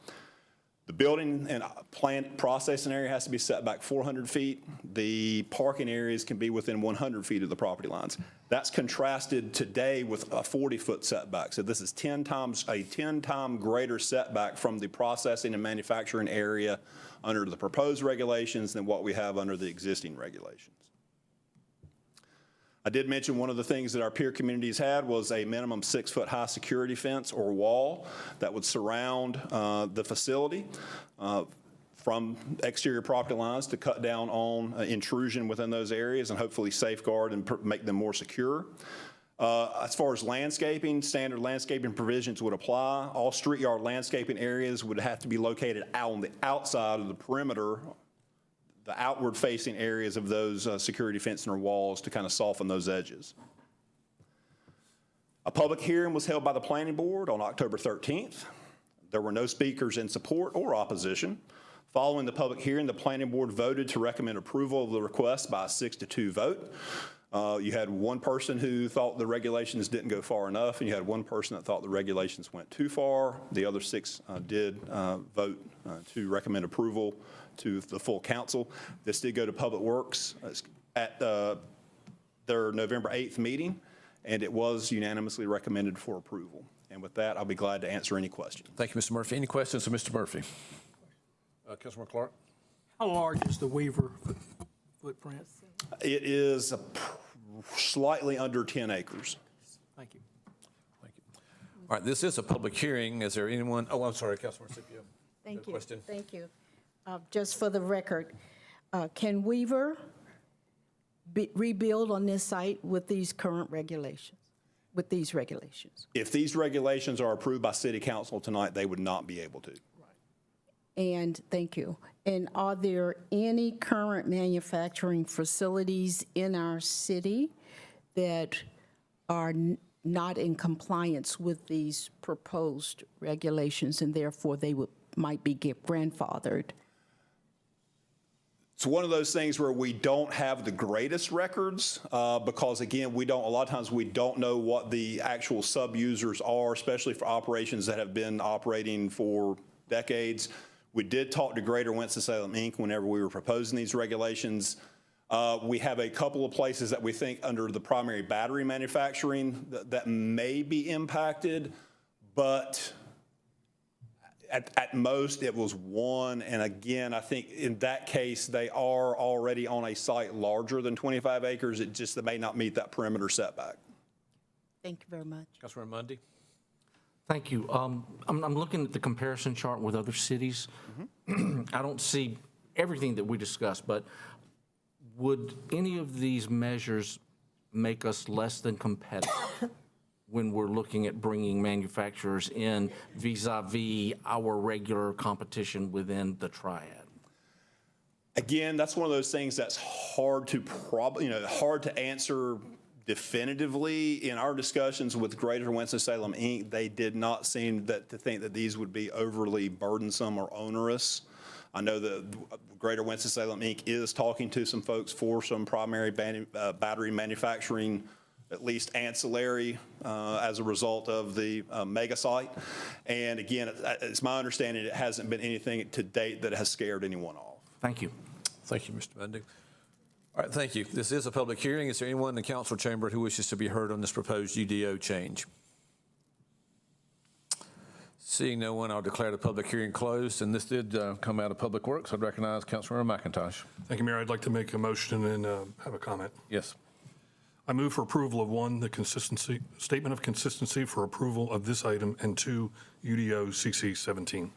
The building and plant processing area has to be set back 400 feet. The parking areas can be within 100 feet of the property lines. That's contrasted today with a 40-foot setback. So this is 10 times greater setback from the processing and manufacturing area under the proposed regulations than what we have under the existing regulations. I did mention one of the things that our peer communities had was a minimum 6-foot high security fence or wall that would surround the facility from exterior property lines to cut down on intrusion within those areas and hopefully safeguard and make them more secure. As far as landscaping, standard landscaping provisions would apply. All street yard landscaping areas would have to be located out on the outside of the perimeter, the outward facing areas of those security fencing or walls to kind of soften those edges. A public hearing was held by the Planning Board on October 13th. There were no speakers in support or opposition. Following the public hearing, the Planning Board voted to recommend approval of the request by a 6-2 vote. You had one person who thought the regulations didn't go far enough, and you had one person that thought the regulations went too far. The other 6 did vote to recommend approval to the full council. This did go to Public Works at their November 8th meeting, and it was unanimously recommended for approval. And with that, I'll be glad to answer any questions. Thank you, Mr. Murphy. Any questions of Mr. Murphy? Councilman Clark? How large is the Weaver footprint? It is slightly under 10 acres. Thank you. Thank you. All right, this is a public hearing. Is there anyone? Oh, I'm sorry, Councilman Scipio. Thank you. Question? Thank you. Just for the record, can Weaver rebuild on this site with these current regulations, with these regulations? If these regulations are approved by City Council tonight, they would not be able to. And thank you. And are there any current manufacturing facilities in our city that are not in compliance with these proposed regulations and therefore they might be grandfathered? It's one of those things where we don't have the greatest records because, again, a lot of times we don't know what the actual sub-users are, especially for operations that have been operating for decades. We did talk to Greater Winston-Salem, Inc. whenever we were proposing these regulations. We have a couple of places that we think under the primary battery manufacturing that may be impacted, but at most it was one. And again, I think in that case, they are already on a site larger than 25 acres. It just, they may not meet that perimeter setback. Thank you very much. Councilman Mundy? Thank you. I'm looking at the comparison chart with other cities. I don't see everything that we discussed, but would any of these measures make us less than competitive when we're looking at bringing manufacturers in vis-a-vis our regular competition within the triad? Again, that's one of those things that's hard to answer definitively. In our discussions with Greater Winston-Salem, Inc., they did not seem to think that these would be overly burdensome or onerous. I know that Greater Winston-Salem, Inc. is talking to some folks for some primary battery manufacturing, at least ancillary, as a result of the mega site. And again, it's my understanding it hasn't been anything to date that has scared anyone off. Thank you. Thank you, Mr. Mundy. All right, thank you. This is a public hearing. Is there anyone in the council chamber who wishes to be heard on this proposed UDO change? Seeing no one, I'll declare the public hearing closed, and this did come out of Public Works. I'd recognize Councilmember McIntosh. Thank you, Mayor. I'd like to make a motion and have a comment. Yes. I move for approval of 1, the statement of consistency for approval of this item, and 2, UDO CC 17.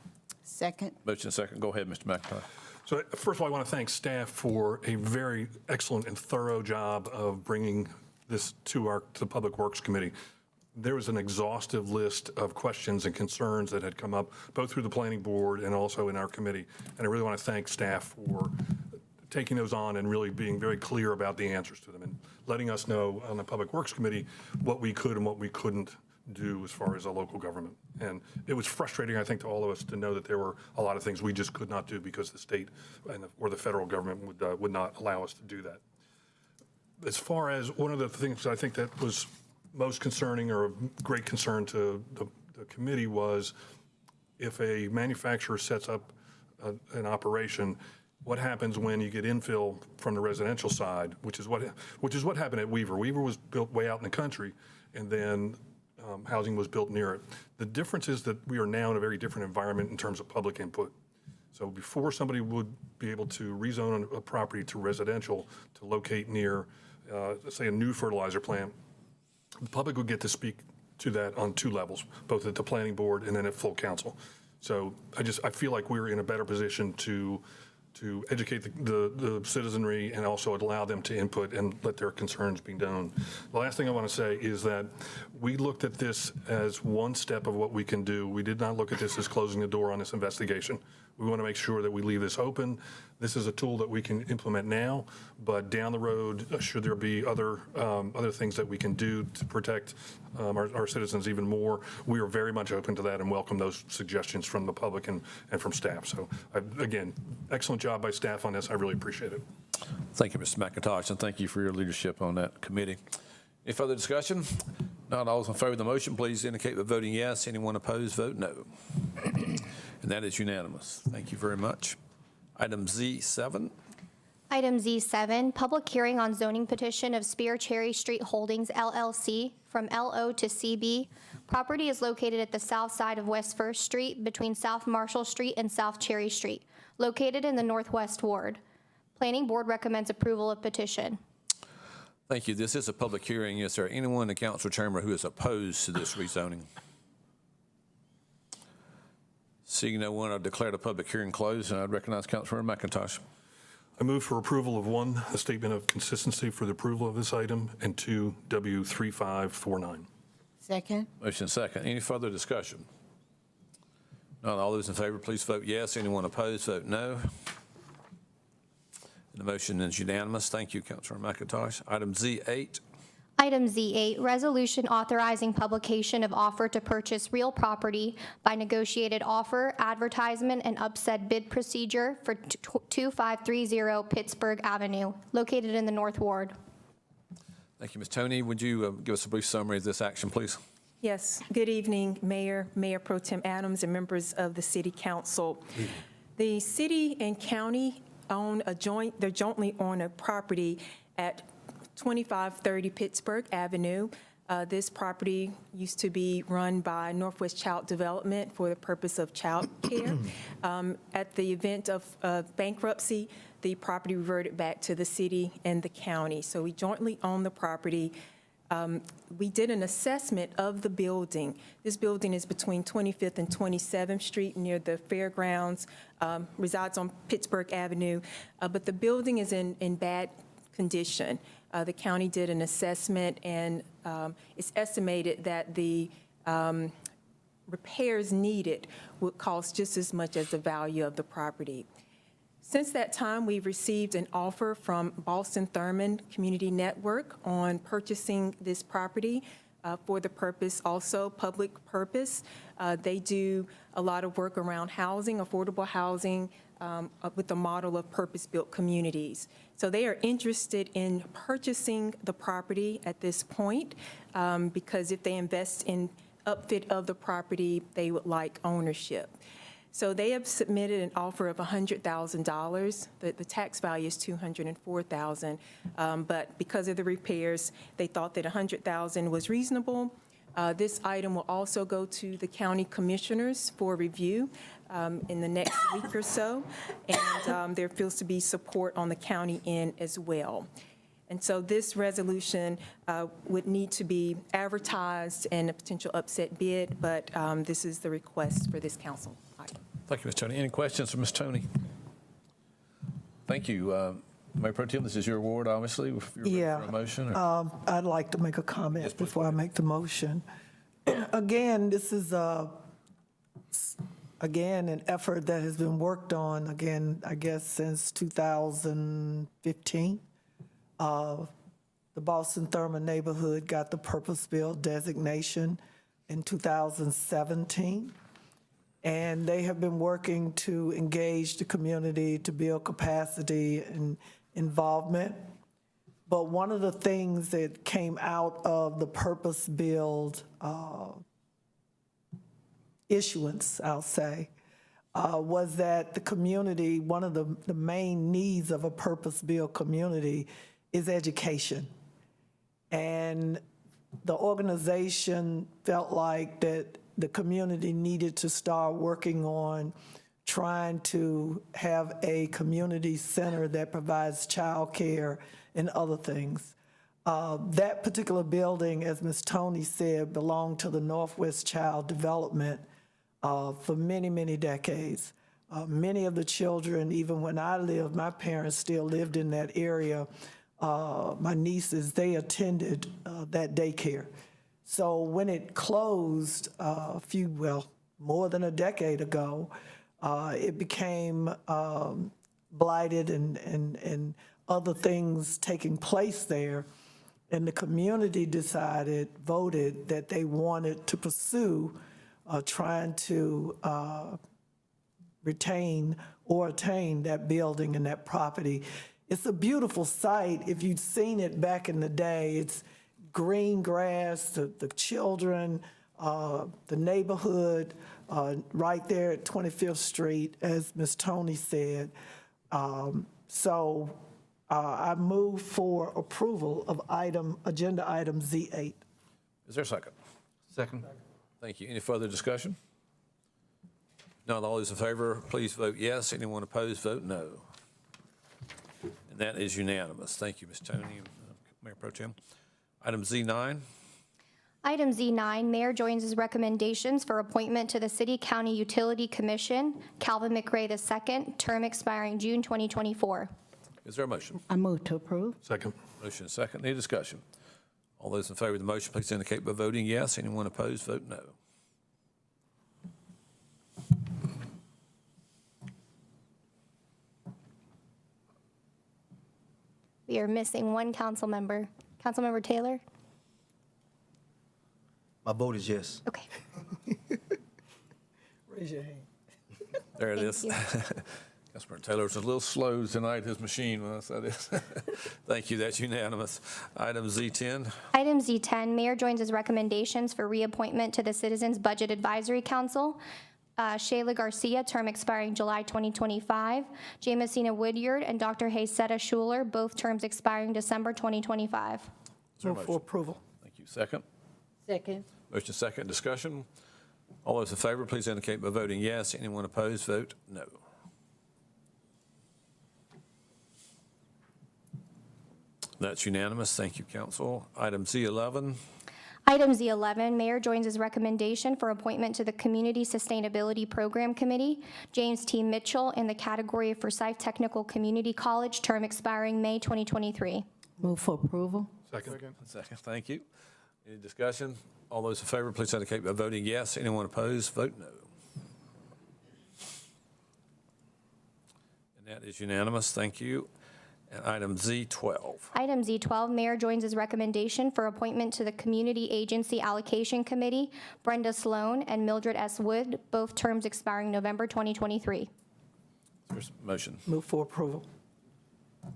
Second. Motion second. Go ahead, Mr. McIntosh. So first of all, I want to thank staff for a very excellent and thorough job of bringing this to the Public Works Committee. There was an exhaustive list of questions and concerns that had come up both through the Planning Board and also in our committee. And I really want to thank staff for taking those on and really being very clear about the answers to them and letting us know on the Public Works Committee what we could and what we couldn't do as far as a local government. And it was frustrating, I think, to all of us to know that there were a lot of things we just could not do because the state or the federal government would not allow us to do that. As far as one of the things I think that was most concerning or of great concern to the committee was if a manufacturer sets up an operation, what happens when you get infill from the residential side, which is what happened at Weaver. Weaver was built way out in the country, and then housing was built near it. The difference is that we are now in a very different environment in terms of public input. So before somebody would be able to rezone a property to residential to locate near, let's say, a new fertilizer plant, the public would get to speak to that on two levels, both at the planning board and then at full council. So I feel like we're in a better position to educate the citizenry and also allow them to input and let their concerns be known. The last thing I want to say is that we looked at this as one step of what we can do. We did not look at this as closing the door on this investigation. We want to make sure that we leave this open. This is a tool that we can implement now, but down the road, should there be other things that we can do to protect our citizens even more, we are very much open to that and welcome those suggestions from the public and from staff. So again, excellent job by staff on this. I really appreciate it. Thank you, Mr. McIntosh, and thank you for your leadership on that committee. Any further discussion? Not all those in favor of the motion, please indicate by voting yes. Anyone opposed, vote no. And that is unanimous. Thank you very much. Item Z7. Item Z7, public hearing on zoning petition of Spear Cherry Street Holdings LLC from LO to CB. Property is located at the south side of West 1st Street between South Marshall Street and South Cherry Street, located in the Northwest Ward. Planning Board recommends approval of petition. Thank you. This is a public hearing. Is there anyone in the council chamber who is opposed to this rezoning? Seeing no one, I'll declare the public hearing closed, and I'd recognize Councilmember McIntosh. I move for approval of one, a statement of consistency for the approval of this item, and two, W3549. Second. Motion second. Any further discussion? Not all those in favor, please vote yes. Anyone opposed, vote no. The motion is unanimous. Thank you, Councilmember McIntosh. Item Z8. Item Z8, resolution authorizing publication of offer to purchase real property by negotiated offer, advertisement, and upset bid procedure for 2530 Pittsburgh Avenue, located in the North Ward. Thank you, Ms. Tony. Would you give us a brief summary of this action, please? Yes. Good evening, Mayor, Mayor Pro Tem Adams, and members of the City Council. The city and county they're jointly own a property at 2530 Pittsburgh Avenue. This property used to be run by Northwest Child Development for the purpose of child care. At the event of bankruptcy, the property reverted back to the city and the county. So we jointly own the property. We did an assessment of the building. This building is between 25th and 27th Street near the fairgrounds, resides on Pittsburgh Avenue, but the building is in bad condition. The county did an assessment, and it's estimated that the repairs needed would cost just as much as the value of the property. Since that time, we've received an offer from Boston Thurman Community Network on purchasing this property for the purpose, also public purpose. They do a lot of work around housing, affordable housing, with the model of purpose-built communities. So they are interested in purchasing the property at this point because if they invest in upfit of the property, they would like ownership. So they have submitted an offer of $100,000. The tax value is $204,000, but because of the repairs, they thought that $100,000 was reasonable. This item will also go to the county commissioners for review in the next week or so, and there feels to be support on the county end as well. And so this resolution would need to be advertised and a potential upset bid, but this is the request for this council item. Thank you, Ms. Tony. Any questions for Ms. Tony? Thank you. Mayor Pro Tem, this is your award, obviously. If you're ready for a motion. I'd like to make a comment before I make the motion. Again, this is an effort that has been worked on, I guess, since 2015. The Boston Thurman neighborhood got the purpose-built designation in 2017. And they have been working to engage the community to build capacity and involvement. But one of the things that came out of the purpose-built issuance, I'll say, was that the community, one of the main needs of a purpose-built community is education. And the organization felt like that the community needed to start working on trying to have a community center that provides childcare and other things. That particular building, as Ms. Tony said, belonged to the Northwest Child Development for many, many decades. Many of the children, even when I lived, my parents still lived in that area. My nieces, they attended that daycare. So when it closed more than a decade ago, it became blighted and other things taking place there. And the community voted that they wanted to pursue trying to retain or attain that building and that property. It's a beautiful site. If you'd seen it back in the day, it's green grass, the children, the neighborhood, right there at 25th Street, as Ms. Tony said. I move for approval of agenda item Z8. Is there a second? Second. Thank you. Any further discussion? None. All those in favor, please vote yes. Anyone opposed, vote no. And that is unanimous. Thank you, Ms. Tony and Mayor Pro Tem. Item Z9. Item Z9, Mayor Joins's recommendations for appointment to the City County Utility Commission, Calvin McRae II, term expiring June 2024. Is there a motion? I move to approve. Second. Motion is second. Any discussion? All those in favor of the motion, please indicate by voting yes. Anyone opposed, vote no. We are missing one council member. Councilmember Taylor? My vote is yes. Okay. Raise your hand. There it is. Councilmember Taylor's a little slow tonight, his machine, when I said this. Thank you, that's unanimous. Item Z10. Item Z10, Mayor Joins's recommendations for reappointment to the Citizens Budget Advisory Council. Shayla Garcia, term expiring July 2025. Jamesina Woodyard and Dr. Haysetta Schuler, both terms expiring December 2025. Move for approval. Thank you. Second. Second. Motion second. Discussion. All those in favor, please indicate by voting yes. Anyone opposed, vote no. That's unanimous. Thank you, council. Item Z11. Item Z11, Mayor Joins's recommendation for appointment to the Community Sustainability Program Committee, James T. Mitchell, in the category of Forsyth Technical Community College, term expiring May 2023. Move for approval. Second. Second. Thank you. Any discussion? All those in favor, please indicate by voting yes. Anyone opposed, vote no. And that is unanimous. Thank you. And item Z12. Item Z12, Mayor Joins's recommendation for appointment to the Community Agency Allocation Committee, Brenda Sloan and Mildred S. Wood, both terms expiring November 2023. There's a motion. Move for approval.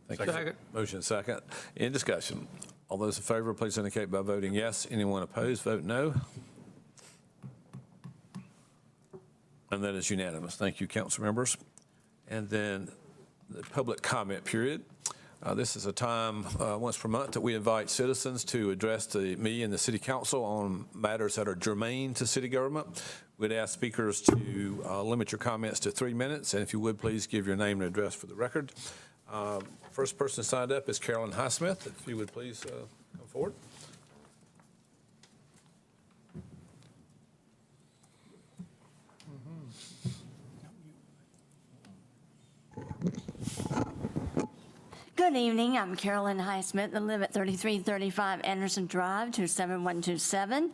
Thank you. Second. Motion second. In discussion. All those in favor, please indicate by voting yes. Anyone opposed, vote no. And that is unanimous. Thank you, council members. And then the public comment period. This is a time once per month that we invite citizens to address me and the city council on matters that are germane to city government. We'd ask speakers to limit your comments to 3 minutes, and if you would, please give your name and address for the record. First person signed up is Carolyn Highsmith. If you would please come forward. Good evening. I'm Carolyn Highsmith. I live at 3335 Anderson Drive, 27127,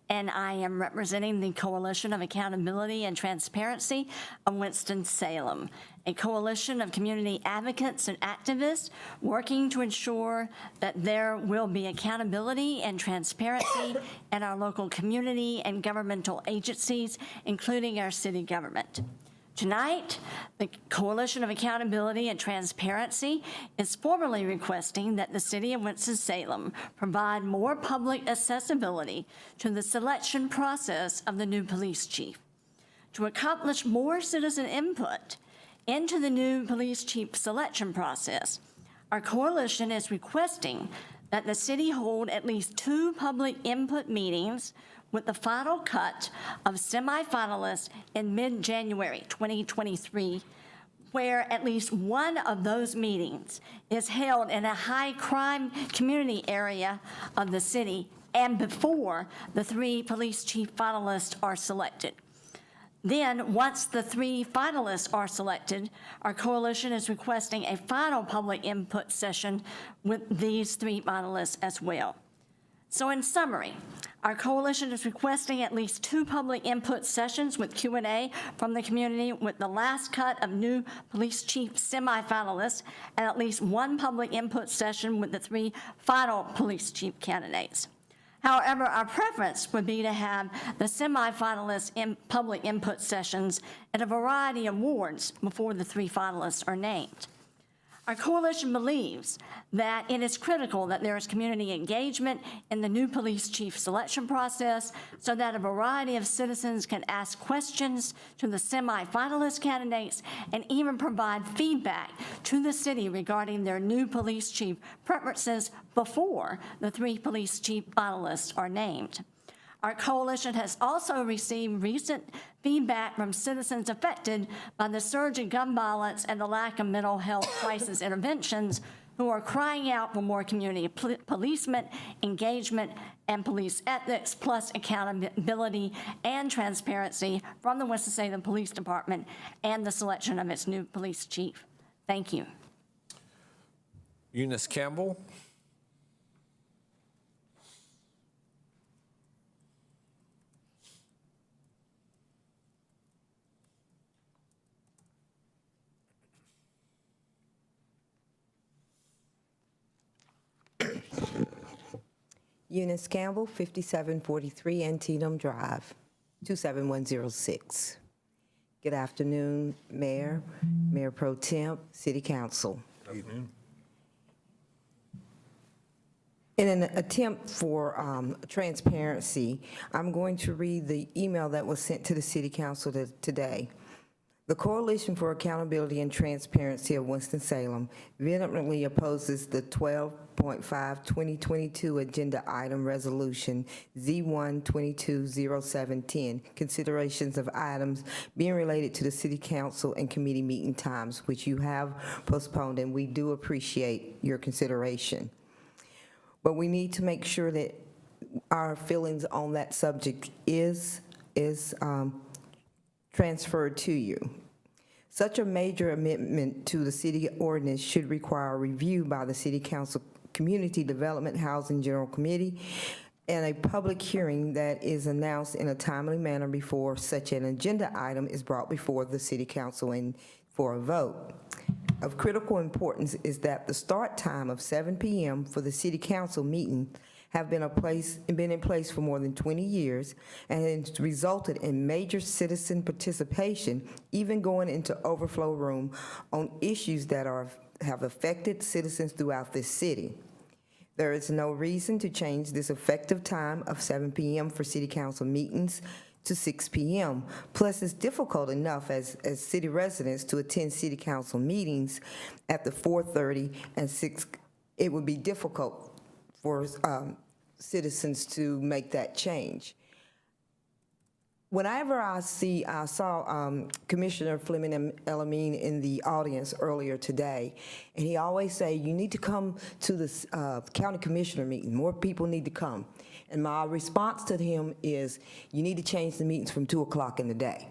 and I am representing the Coalition of Accountability and Transparency of Winston-Salem, a coalition of community advocates and activists working to ensure that there will be accountability and transparency in our local community and governmental agencies, including our city government. Tonight, the Coalition of Accountability and Transparency is formally requesting that the City of Winston-Salem provide more public accessibility to the selection process of the new police chief. To accomplish more citizen input into the new police chief selection process, our coalition is requesting that the city hold at least 2 public input meetings with the final cut of semifinalists in mid-January 2023, where at least one of those meetings is held in a high-crime community area of the city and before the 3 police chief finalists are selected. Then, once the 3 finalists are selected, our coalition is requesting a final public input session with these 3 finalists as well. So in summary, our coalition is requesting at least 2 public input sessions with Q&A from the community with the last cut of new police chief semifinalists and at least 1 public input session with the 3 final police chief candidates. However, our preference would be to have the semifinalists in public input sessions at a variety of wards before the 3 finalists are named. Our coalition believes that it is critical that there is community engagement in the new police chief selection process so that a variety of citizens can ask questions to the semi-finalist candidates and even provide feedback to the city regarding their new police chief preferences before the 3 police chief finalists are named. Our coalition has also received recent feedback from citizens affected by the surge in gun violence and the lack of mental health crisis interventions who are crying out for more community policement, engagement, and police ethics, plus accountability and transparency from the Winston-Salem Police Department and the selection of its new police chief. Thank you. Eunice Campbell. Eunice Campbell, 5743 Antietam Drive, 27106. Good afternoon, Mayor, Mayor Pro Temp, City Council. Good afternoon. In an attempt for transparency, I'm going to read the email that was sent to the City Council today. The Coalition for Accountability and Transparency of Winston-Salem vehemently opposes the 12.5/2022 Agenda Item Resolution Z1-220710, considerations of items being related to the City Council and committee meeting times, which you have postponed, and we do appreciate your consideration. But we need to make sure that our feelings on that subject is transferred to you. Such a major amendment to the city ordinance should require a review by the City Council Community Development Housing General Committee and a public hearing that is announced in a timely manner before such an agenda item is brought before the City Council and for a vote. Of critical importance is that the start time of 7 p.m. for the City Council meeting have been in place for more than 20 years and it's resulted in major citizen participation, even going into overflow room on issues that have affected citizens throughout this city. There is no reason to change this effective time of 7 p.m. for City Council meetings to 6 p.m. Plus, it's difficult enough as city residents to attend City Council meetings at the 4:30 and 6. It would be difficult for citizens to make that change. Whenever I saw Commissioner Fleming Elamine in the audience earlier today, and he always say, you need to come to this county commissioner meeting. More people need to come. And my response to him is, you need to change the meetings from 2 o'clock in the day.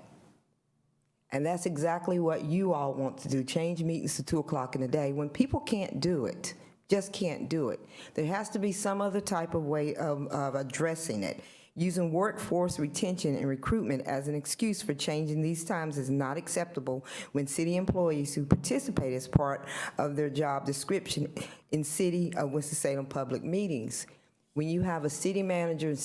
And that's exactly what you all want to do, change meetings to 2 o'clock in the day. When people can't do it, just can't do it, there has to be some other type of way of addressing it. Using workforce retention and recruitment as an excuse for changing these times is not acceptable when city employees who participate as part of their job description in City of Winston-Salem public meetings. When you have a city manager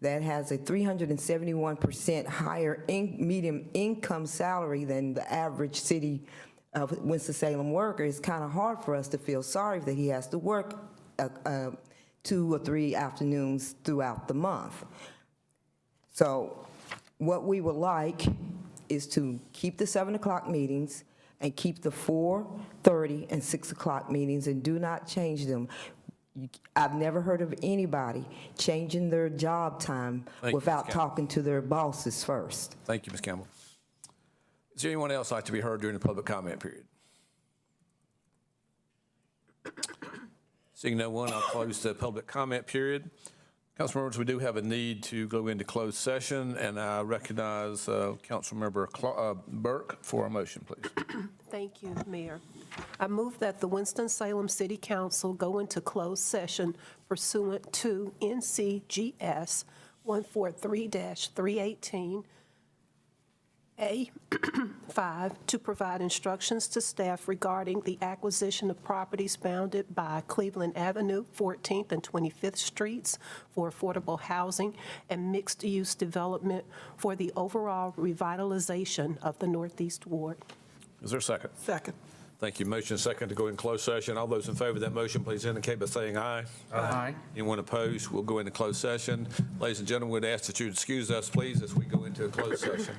that has a 371% higher median income salary than the average city of Winston-Salem worker, it's kind of hard for us to feel sorry that he has to work 2 or 3 afternoons throughout the month. So What we would like is to keep the 7 o'clock meetings and keep the 4:30 and 6 o'clock meetings and do not change them. I've never heard of anybody changing their job time Thank you, without Ms. Campbell. talking to their bosses first. Thank you, Ms. Campbell. Is there anyone else like to be heard during the public comment period? Seeing no one, I'll close the public comment period. Council members, we do have a need to go into closed session, and I recognize Councilmember Burke for a motion, please. Thank you, Mayor. I move that the Winston-Salem City Council go into closed session pursuant to NCGS 143-318, A5, to provide instructions to staff regarding the acquisition of properties bounded by Cleveland Avenue, 14th and 25th Streets for affordable housing and mixed-use development for the overall revitalization of the Northeast Ward. Is there a second? Second. Thank you. Motion second to go in closed session. All those in favor of that motion, please indicate by saying aye. Aye. Anyone opposed? We'll go into closed session. Ladies and gentlemen, we'd ask that you excuse us, please, as we go into a closed session.